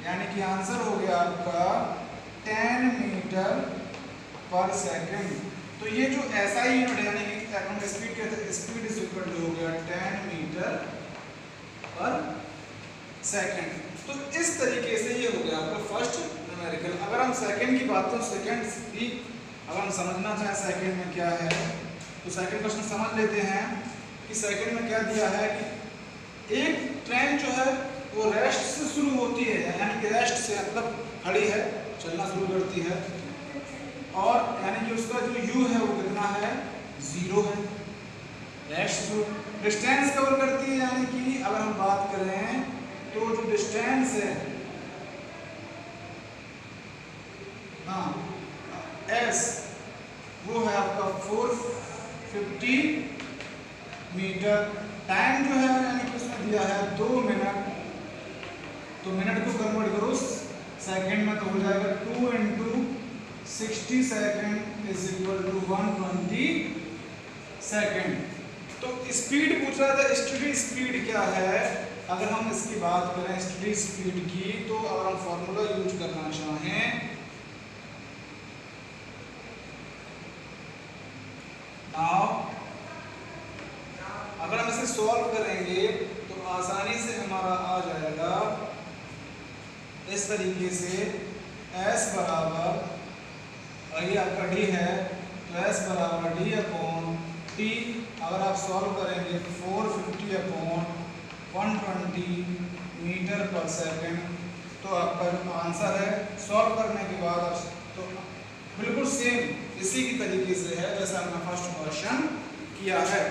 यानी कि आंसर हो गया आपका 10 मीटर पर सेकंड। तो ये जो SI यूनिट है यानी कि हम स्पीड कहते हैं, स्पीड इज इक्वल टू हो गया 10 मीटर पर सेकंड। तो इस तरीके से ये हो गया आपका फर्स्ट न्यूमेरिकल। अगर हम सेकंड की बात करें, सेकंड भी अगर हम समझना चाहें सेकंड में क्या है तो सेकंड क्वेश्चन समझ लेते हैं कि सेकंड में क्या दिया है कि एक ट्रेन जो है वो रेस्ट से शुरू होती है, यानी कि रेस्ट से मतलब खड़ी है, चलना शुरू करती है, और यानी कि उसका जो U है वो कितना है? 0 है। रेस्ट जो डिस्टेंस कवर करती है, यानी कि अगर हम बात करें तो जो डिस्टेंस है S वो है आपका 450 मीटर। टाइम जो है यानी कि उसमें दिया है 2 मिनट, तो मिनट को कन्वर्ट करो सेकंड में तो हो जाएगा 2 × 60 second is equal to 120 second. तो स्पीड पूछ रहा था, स्टडी स्पीड क्या है? अगर हम इसकी बात करें स्टडी स्पीड की, तो अगर हम फॉर्मूला यूज करना चाहें नाउ, अगर हम इसे सॉल्व करेंगे तरीके से S बराबर, और ये आपका D है, तो S बराबर D अपॉन T, अगर आप सॉल्व करेंगे 450 अपॉन 120 मीटर पर सेकेंड, तो आपका जो आंसर है सॉल्व करने के बाद आप तो बिल्कुल सेम इसी की तरीके से है जैसा हमने फर्स्ट क्वेश्चन किया है।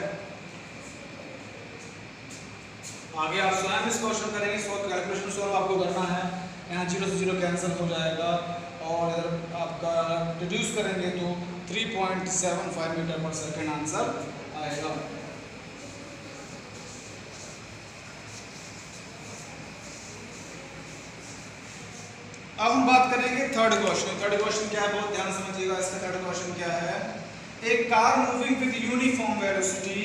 आगे आप स्वयं इस क्वेश्चन करेंगे, कैलकुलेशन सॉल्व आपको करना है। यहाँ 0 से 0 कैंसिल हो जाएगा और इधर आपका रिड्यूस करेंगे तो 3.75 मीटर पर सेकेंड आंसर आएगा। अब हम बात करेंगे थर्ड क्वेश्चन। थर्ड क्वेश्चन क्या है, बहुत ध्यान समझिएगा। इसका थर्ड क्वेश्चन क्या है, एक car moving with uniform velocity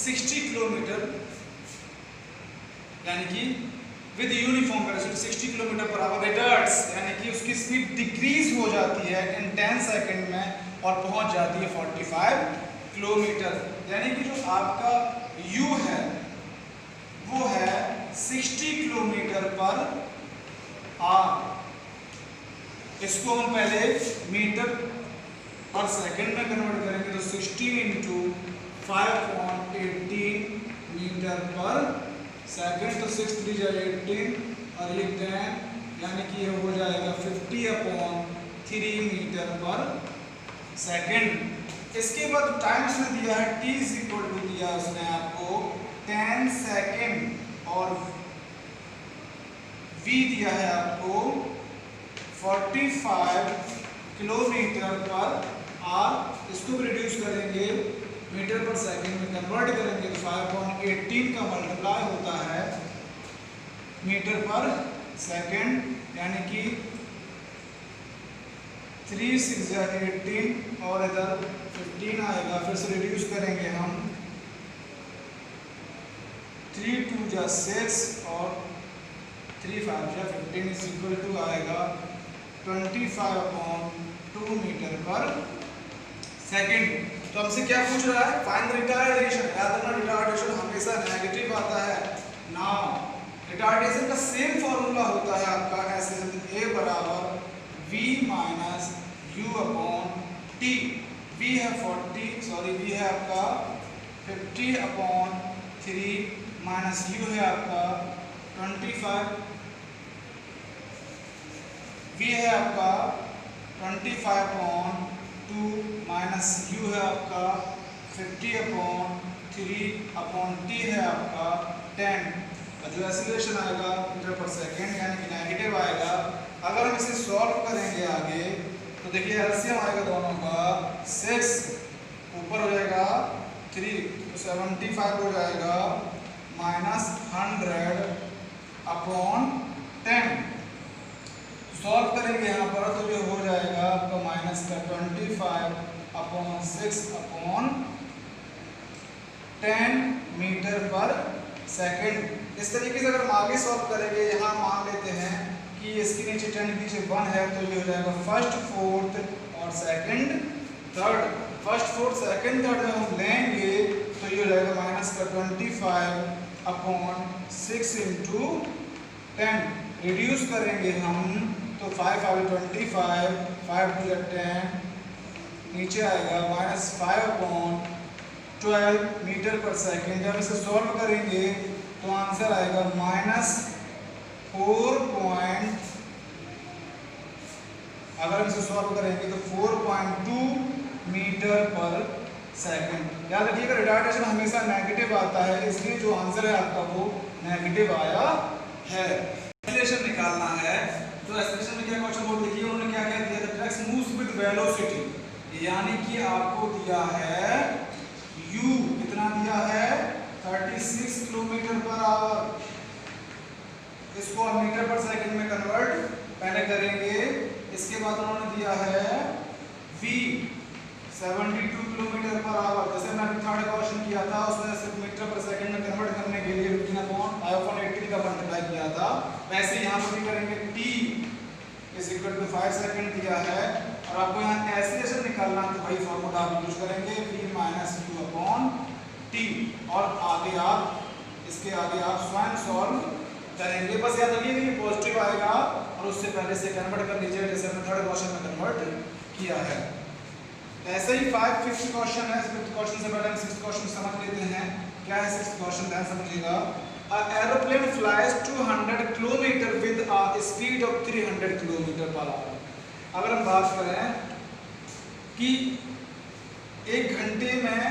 60 kilometre, यानी कि with uniform velocity 60 kilometre per hour retards, यानी कि उसकी स्पीड डिक्रीज हो जाती है इन 10 सेकंड में और पहुंच जाती है 45 किलोमीटर। यानी कि जो आपका u है वो है 60 किलोमीटर पर आवर। इसको हम पहले मीटर पर सेकंड में कन्वर्ट करेंगे तो 60 इंटू 5.18 मीटर पर सेकंड, तो 6 3 जा 18 और ये 10, यानी कि ये हो जाएगा 50 अपॉन 3 मीटर पर सेकंड। इसके बाद टाइम उसने दिया है t इज इक्वल टू दिया उसने आपको 10 सेकंड और v दिया है आपको 45 किलोमीटर पर आवर। इसको भी रिड्यूस करेंगे मीटर पर सेकंड में कन्वर्ट करेंगे तो 5.18 का मल्टीप्लाई होता है मीटर पर सेकंड, यानी कि 3 6 जा 18 और इधर 15 आएगा। फिर से रिड्यूस करेंगे हम 3 2 जा 6 और 3 5 जा 15 इज इक्वल टू आएगा 25/2 मीटर पर सेकंड। तो हमसे क्या पूछ रहा है, फाइंड द रिटार्डेशन। याद रखना रिटार्डेशन हमेशा नेगेटिव आता है ना। रिटार्डेशन का सेम फॉर्मूला होता है आपका ऐसे, a बराबर v minus u upon t। v है 40, सॉरी v है आपका 50 अपॉन 3 माइनस u है आपका 25, v है आपका 25/2 माइनस u है आपका 50 अपॉन 3 अपॉन t है आपका 10। और जो एक्सीलरेशन आएगा मीटर पर सेकेंड यानी कि नेगेटिव आएगा। अगर हम इसे सॉल्व करेंगे आगे तो देखिए एलसीएम आएगा दोनों का 6, ऊपर हो जाएगा 3 तो 75 हो जाएगा माइनस 100 अपॉन 10। सॉल्व करेंगे यहाँ पर तो ये हो जाएगा आपका माइनस का 25/6 अपॉन 10 मीटर पर सेकंड। इस तरीके से अगर हम आगे सॉल्व करेंगे, यहाँ मान लेते हैं कि इसके नीचे 10 के नीचे 1 है तो ये हो जाएगा फर्स्ट फोर्थ और second third. First fourth second third में हम लेंगे तो ये हो जाएगा माइनस का 25/6 इंटू 10। रिड्यूस करेंगे हम तो 5 5 25, 5 2 10, नीचे आएगा माइनस 5/12 मीटर पर सेकेंड। जब इसे सॉल्व करेंगे तो आंसर आएगा माइनस 4. अगर हम इसे सॉल्व करेंगे तो 4.2 मीटर पर सेकेंड। याद रखिएगा रिटार्डेशन हमेशा नेगेटिव आता है, इसलिए जो आंसर है आपका वो नेगेटिव आया है। एक्सीलरेशन निकालना है तो एक्सीलरेशन में क्या क्वेश्चन बोल देखिए उन्होंने क्या क्या दिया था, ट्रैक्स मूव्स विद वेलोसिटी, यानी कि आपको दिया है u कितना दिया है 36 किलोमीटर पर आवर। इसको हम मीटर पर सेकंड में कन्वर्ट पहले करेंगे। इसके बाद उन्होंने दिया है v 72 किलोमीटर पर आवर। जैसे मैंने थर्ड क्वेश्चन किया था उसमें सिर्फ मीटर पर सेकंड में कन्वर्ट करने के लिए 15/18 का मल्टीप्लाई किया था, वैसे यहाँ पर भी करेंगे। t is equal to 5 second दिया है और आपको यहाँ एक्सीलरेशन निकालना है तो वही फॉर्मूला आप यूज करेंगे v minus u upon t। और आगे आप इसके आगे आप स्वयं सॉल्व करेंगे। बस याद रखिए कि पॉजिटिव आएगा और उससे पहले से कन्वर्ट कर लीजिए, जैसे हमने थर्ड क्वेश्चन में कन्वर्ट किया है। ऐसे ही 5th क्वेश्चन है। 5th क्वेश्चन से पहले हम 6th क्वेश्चन समझ लेते हैं। क्या है 6th क्वेश्चन, ध्यान समझिएगा। A aeroplane flies 200 kilometre with a speed of 300 kilometre per our. अगर हम बात करें कि 1 घंटे में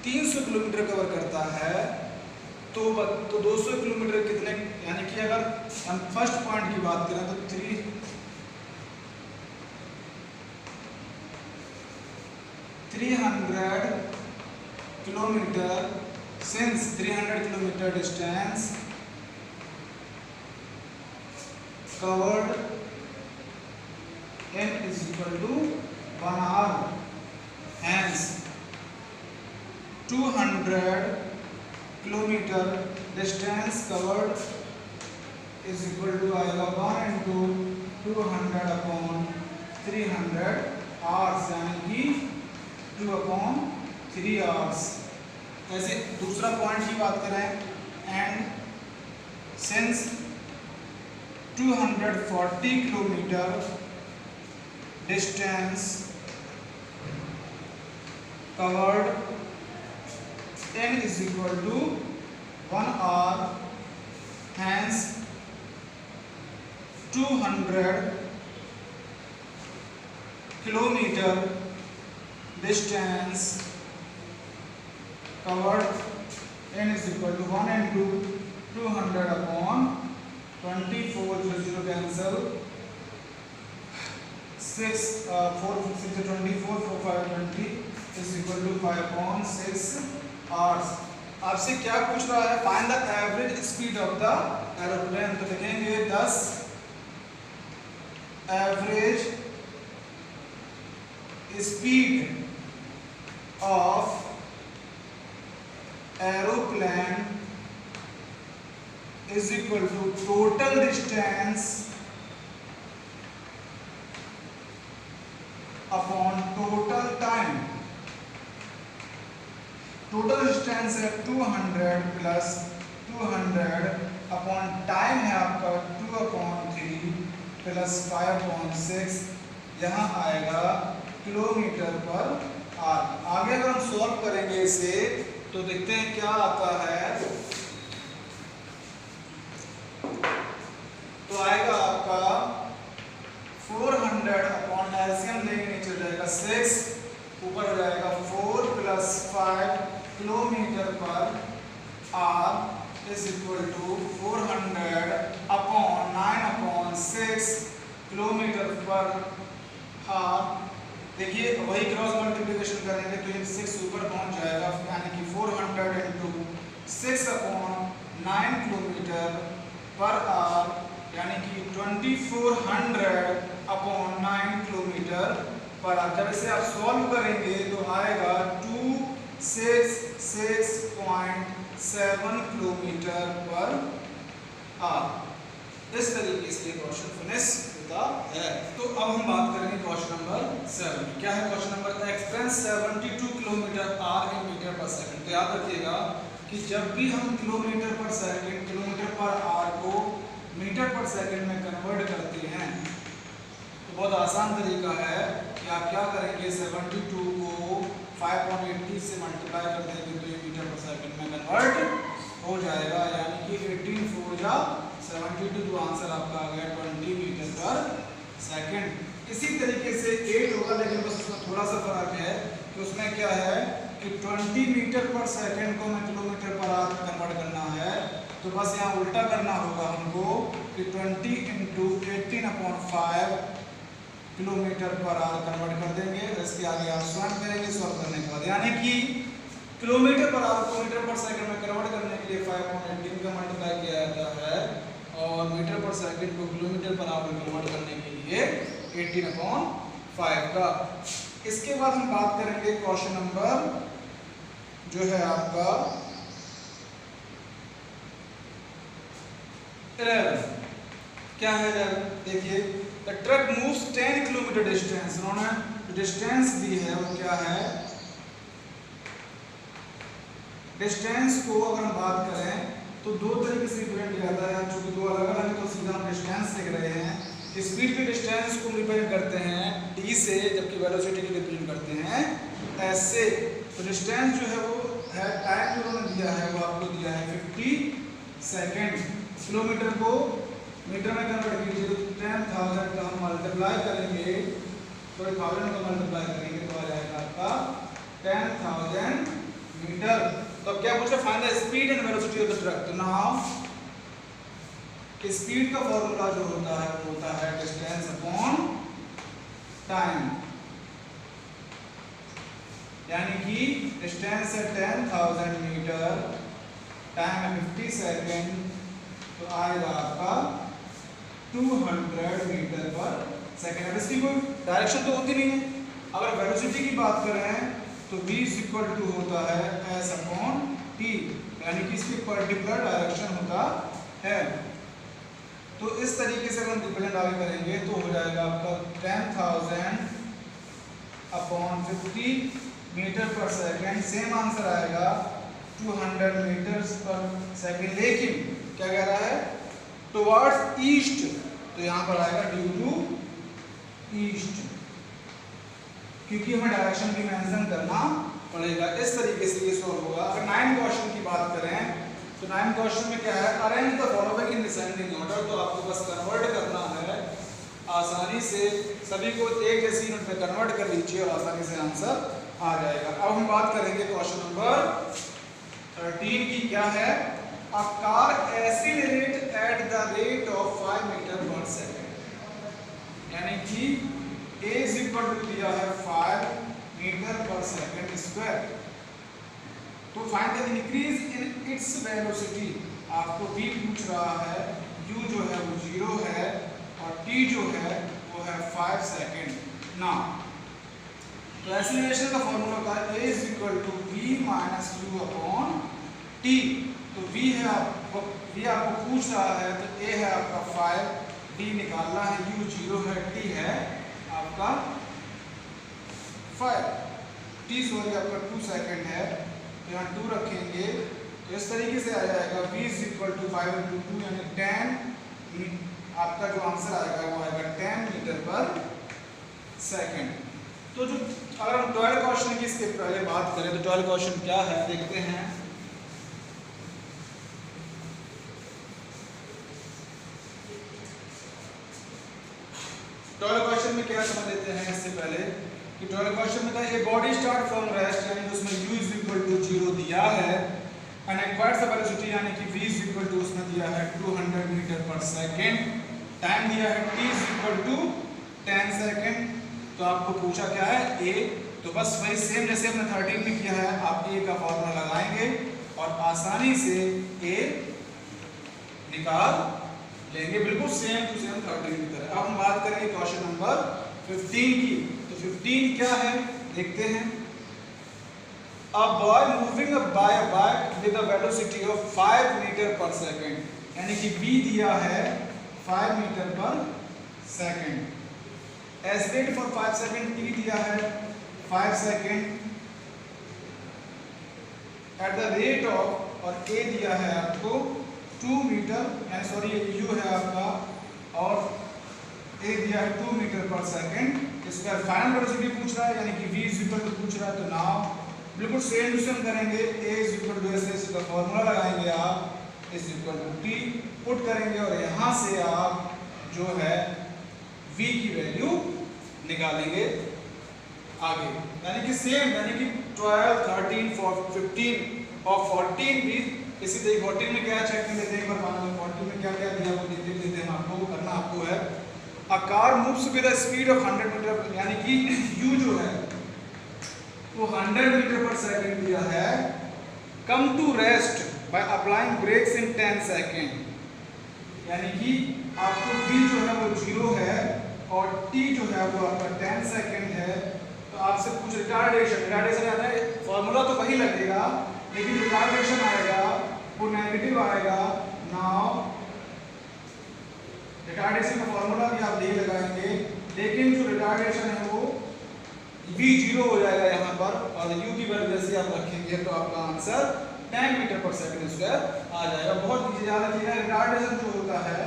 300 किलोमीटर कवर करता है तो 200 किलोमीटर कितने, यानी कि अगर हम फर्स्ट पॉइंट की बात करें तो 300 kilometre, since 300 kilometer distance covered n is equal to 1 hour, hence 200 kilometer distance covered is equal to आएगा 1 into 200 upon 300 hours, यानी कि 2 upon 3 hours। ऐसे दूसरा पॉइंट की बात करें, and since 240 kilometre distance covered n is equal to 1 hour, hence 200 kilometre distance covered n is equal to 1 into 200 upon 24, 0 cancel, 6 4 6 24, 4 5 20 is equal to 5 upon 6 hours। आपसे क्या पूछ रहा है, find the average speed of the aeroplane. तो लिखेंगे 10 average speed of aeroplane is equal to total distance upon total time। total distance है 200 plus 200 upon time है आपका 2 upon 3 plus 5 upon 6, यहाँ आएगा किलोमीटर पर आवर। आगे अगर हम सॉल्व करेंगे इसे तो देखते हैं क्या आता है। तो आएगा आपका 400 अपॉन एलसीएम लेंगे, नीचे जाएगा 6, ऊपर हो जाएगा 4 plus 5 kilometre per hour is equal to 400 upon 9 upon 6 kilometre per hour. देखिए वही क्रॉस मल्टीप्लिकेशन करेंगे तो ये 6 ऊपर पहुंच जाएगा, यानी कि 400 into 6 upon 9 kilometre per our, यानी कि 2400 अपॉन 9 किलोमीटर पर आवर। जब इसे आप सॉल्व करेंगे तो आएगा 266.7 किलोमीटर पर आवर। इस तरीके से क्वेश्चन फिनिश होता है। तो अब हम बात करेंगे क्वेश्चन नंबर 7। क्या है question number, express 72 kilometre hour in metre per second. तो याद रखिएगा कि जब भी हम kilometre per second, kilometre per hour को मीटर पर सेकंड में कन्वर्ट करते हैं तो बहुत आसान तरीका है कि आप क्या करेंगे, 72 को 5.80 से मल्टीप्लाई कर देंगे तो ये मीटर पर सेकंड में कन्वर्ट हो जाएगा, यानी कि 18 4 जा 72, तो आंसर आपका आ गया 20 मीटर पर सेकंड। इसी तरीके से 8 होगा, लेकिन बस उसमें थोड़ा सा फर्क है कि उसमें क्या है कि 20 मीटर पर सेकंड को हमें किलोमीटर पर आवर कन्वर्ट करना है, तो बस यहाँ उल्टा करना होगा हमको कि 20 into 18/5 kilometre per our convert कर देंगे। इसके आगे आप स्वयं करेंगे सॉल्व करने के बाद, यानी कि किलोमीटर पर आवर को मीटर पर सेकंड में कन्वर्ट करने के लिए 5.18 का मल्टीप्लाई किया जाता है और मीटर पर सेकंड को किलोमीटर पर आवर में कन्वर्ट करने के लिए 18/5 का। इसके बाद हम बात करेंगे क्वेश्चन नंबर जो है आपका 11। क्या है 11? देखिए, the truck moves 10 kilometre distance. उन्होंने डिस्टेंस दी है वो क्या है, डिस्टेंस को अगर हम बात करें तो दो तरीके से रिप्रेजेंट किया जाता है, चूंकि दो अलग अलग है तो सीधा हम डिस्टेंस लिख रहे हैं। स्पीड के डिस्टेंस को रिप्रेजेंट करते हैं d से, जबकि वेलोसिटी को रिप्रेजेंट करते हैं s से। तो डिस्टेंस जो है वो है, टाइम जो उन्होंने दिया है वो आपको दिया है 50 सेकेंड। किलोमीटर को मीटर में कन्वर्ट कीजिए तो 10,000 का हम मल्टीप्लाई करेंगे, तो 1000 का मल्टीप्लाई करेंगे तो आ जाएगा आपका 10,000 मीटर। तो अब क्या पूछ रहे हैं, find the speed and velocity of the truck. तो नाउ स्पीड का फॉर्मूला जो होता है वो होता है डिस्टेंस अपॉन टाइम, यानी कि डिस्टेंस है 10,000 मीटर, टाइम है 50 सेकेंड, तो आएगा आपका 200 मीटर पर सेकेंड। अब इसकी कोई डायरेक्शन तो होती नहीं है। अगर वेलोसिटी की बात करें तो v = होता है s अपॉन t, यानी कि इसकी पर्टिकुलर डायरेक्शन होता है। तो इस तरीके से अगर हम रिप्रेजेंट आगे करेंगे तो हो जाएगा आपका 10,000 upon 50 metre per second, same answer आएगा 200 मीटर पर सेकेंड। लेकिन क्या कह रहा है, टुवर्ड्स ईस्ट, तो यहाँ पर आएगा ड्यू टू ईस्ट, क्योंकि हमें डायरेक्शन भी मेंशन करना पड़ेगा। इस तरीके से ये सॉल्व होगा। अगर 9 क्वेश्चन की बात करें तो 9 क्वेश्चन में क्या है, arrange the following in descending order. तो आपको बस कन्वर्ट करना है आसानी से, सभी को एक जैसी यूनिट में कन्वर्ट कर लीजिए और आसानी से आंसर आ जाएगा। अब हम बात करेंगे क्वेश्चन नंबर 13 की। क्या है, a car accelerate at the rate of 5 metre per second, यानी कि a = दिया है 5 मीटर पर सेकेंड स्क्वायर। तो find the increase in its velocity. आपको v पूछ रहा है, u जो है वो 0 है और t जो है वो है 5 सेकेंड। ना तो एक्सीलरेशन का फॉर्मूला होता है a = v - u upon t। तो v आपको पूछ रहा है, तो a है आपका 5, d निकालना है, u 0 है, t है आपका 5, t सॉरी आपका 2 सेकेंड है, तो यहाँ 2 रखेंगे तो इस तरीके से आ जाएगा v = 5 × 2 यानी 10। आपका जो आंसर आएगा वो आएगा 10 मीटर पर सेकेंड। तो जो अगर हम 12 क्वेश्चन की इसके पहले बात करें तो 12 क्वेश्चन क्या है देखते हैं। ट्वेल्व क्वेश्चन में क्या समझ लेते हैं इससे पहले कि 12 क्वेश्चन में था a body start from rest, यानी कि उसमें u = 0 दिया है, एंड एक्वायर्ड द वेलोसिटी यानी कि v = उसमें दिया है 200 मीटर पर सेकेंड, टाइम दिया है t = 10 सेकेंड। तो आपको पूछा क्या है a, तो बस वही सेम जैसे हमने 13 में किया है, आप a का फॉर्मूला लगाएंगे और आसानी से a निकाल लेंगे, बिल्कुल सेम टू सेम 13 की तरह। अब हम बात करेंगे क्वेश्चन नंबर 15 की। तो 15 क्या है देखते हैं। A boy moving by a bike with a velocity of 5 metre per second, यानी कि v दिया है 5 metre per second, accelerate for 5 second, t दिया है 5 second, at the rate of, और a दिया है आपको 2 मीटर, यानी सॉरी ये u है आपका, और a दिया है 2 मीटर पर सेकेंड। इसका फाइनल वेलोसिटी पूछ रहा है, यानी कि v = पूछ रहा है। तो नाउ बिल्कुल सेम टू सेम करेंगे, a = ऐसे का फॉर्मूला लगाएंगे आप, t पुट करेंगे और यहाँ से आप जो है v की वैल्यू निकालेंगे आगे, यानी कि सेम, यानी कि 12, 13, 15 और 14 भी इसी तरीके। 14 में क्या चेक कर लेते हैं एक बार, 14 में क्या क्या दिया वो देख लेते हैं। आपको करना आपको है, a car moves with the speed of 100 meter, यानी कि u जो है वो 100 मीटर पर सेकेंड दिया है, come to rest by applying brakes in 10 second, यानी कि आपको v जो है वो 0 है और t जो है वो आपका 10 सेकेंड है। तो आपसे पूछ रिटार्डेशन आता है, फॉर्मूला तो वही लगेगा लेकिन रिटार्डेशन आएगा वो नेगेटिव आएगा। नाउ रिटार्डेशन का फॉर्मूला भी आप यही लगाएंगे, लेकिन जो रिटार्डेशन है वो v 0 हो जाएगा यहाँ पर, और u की वैल्यू जैसे आप रखेंगे तो आपका answer 10 metre per second square आ जाएगा। बहुत चीजें याद रखिएगा। रिटार्डेशन जो होता है,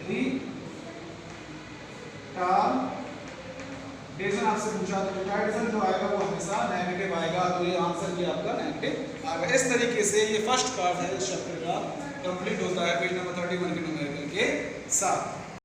रिटार्डेशन आपसे पूछा तो रिटार्डेशन जो आएगा वो हमेशा नेगेटिव आएगा, तो ये आंसर भी आपका नेगेटिव आएगा। इस तरीके से ये फर्स्ट पार्ट है इस चैप्टर का कंप्लीट होता है पेज नंबर 31 के न्यूमेरिकल के साथ।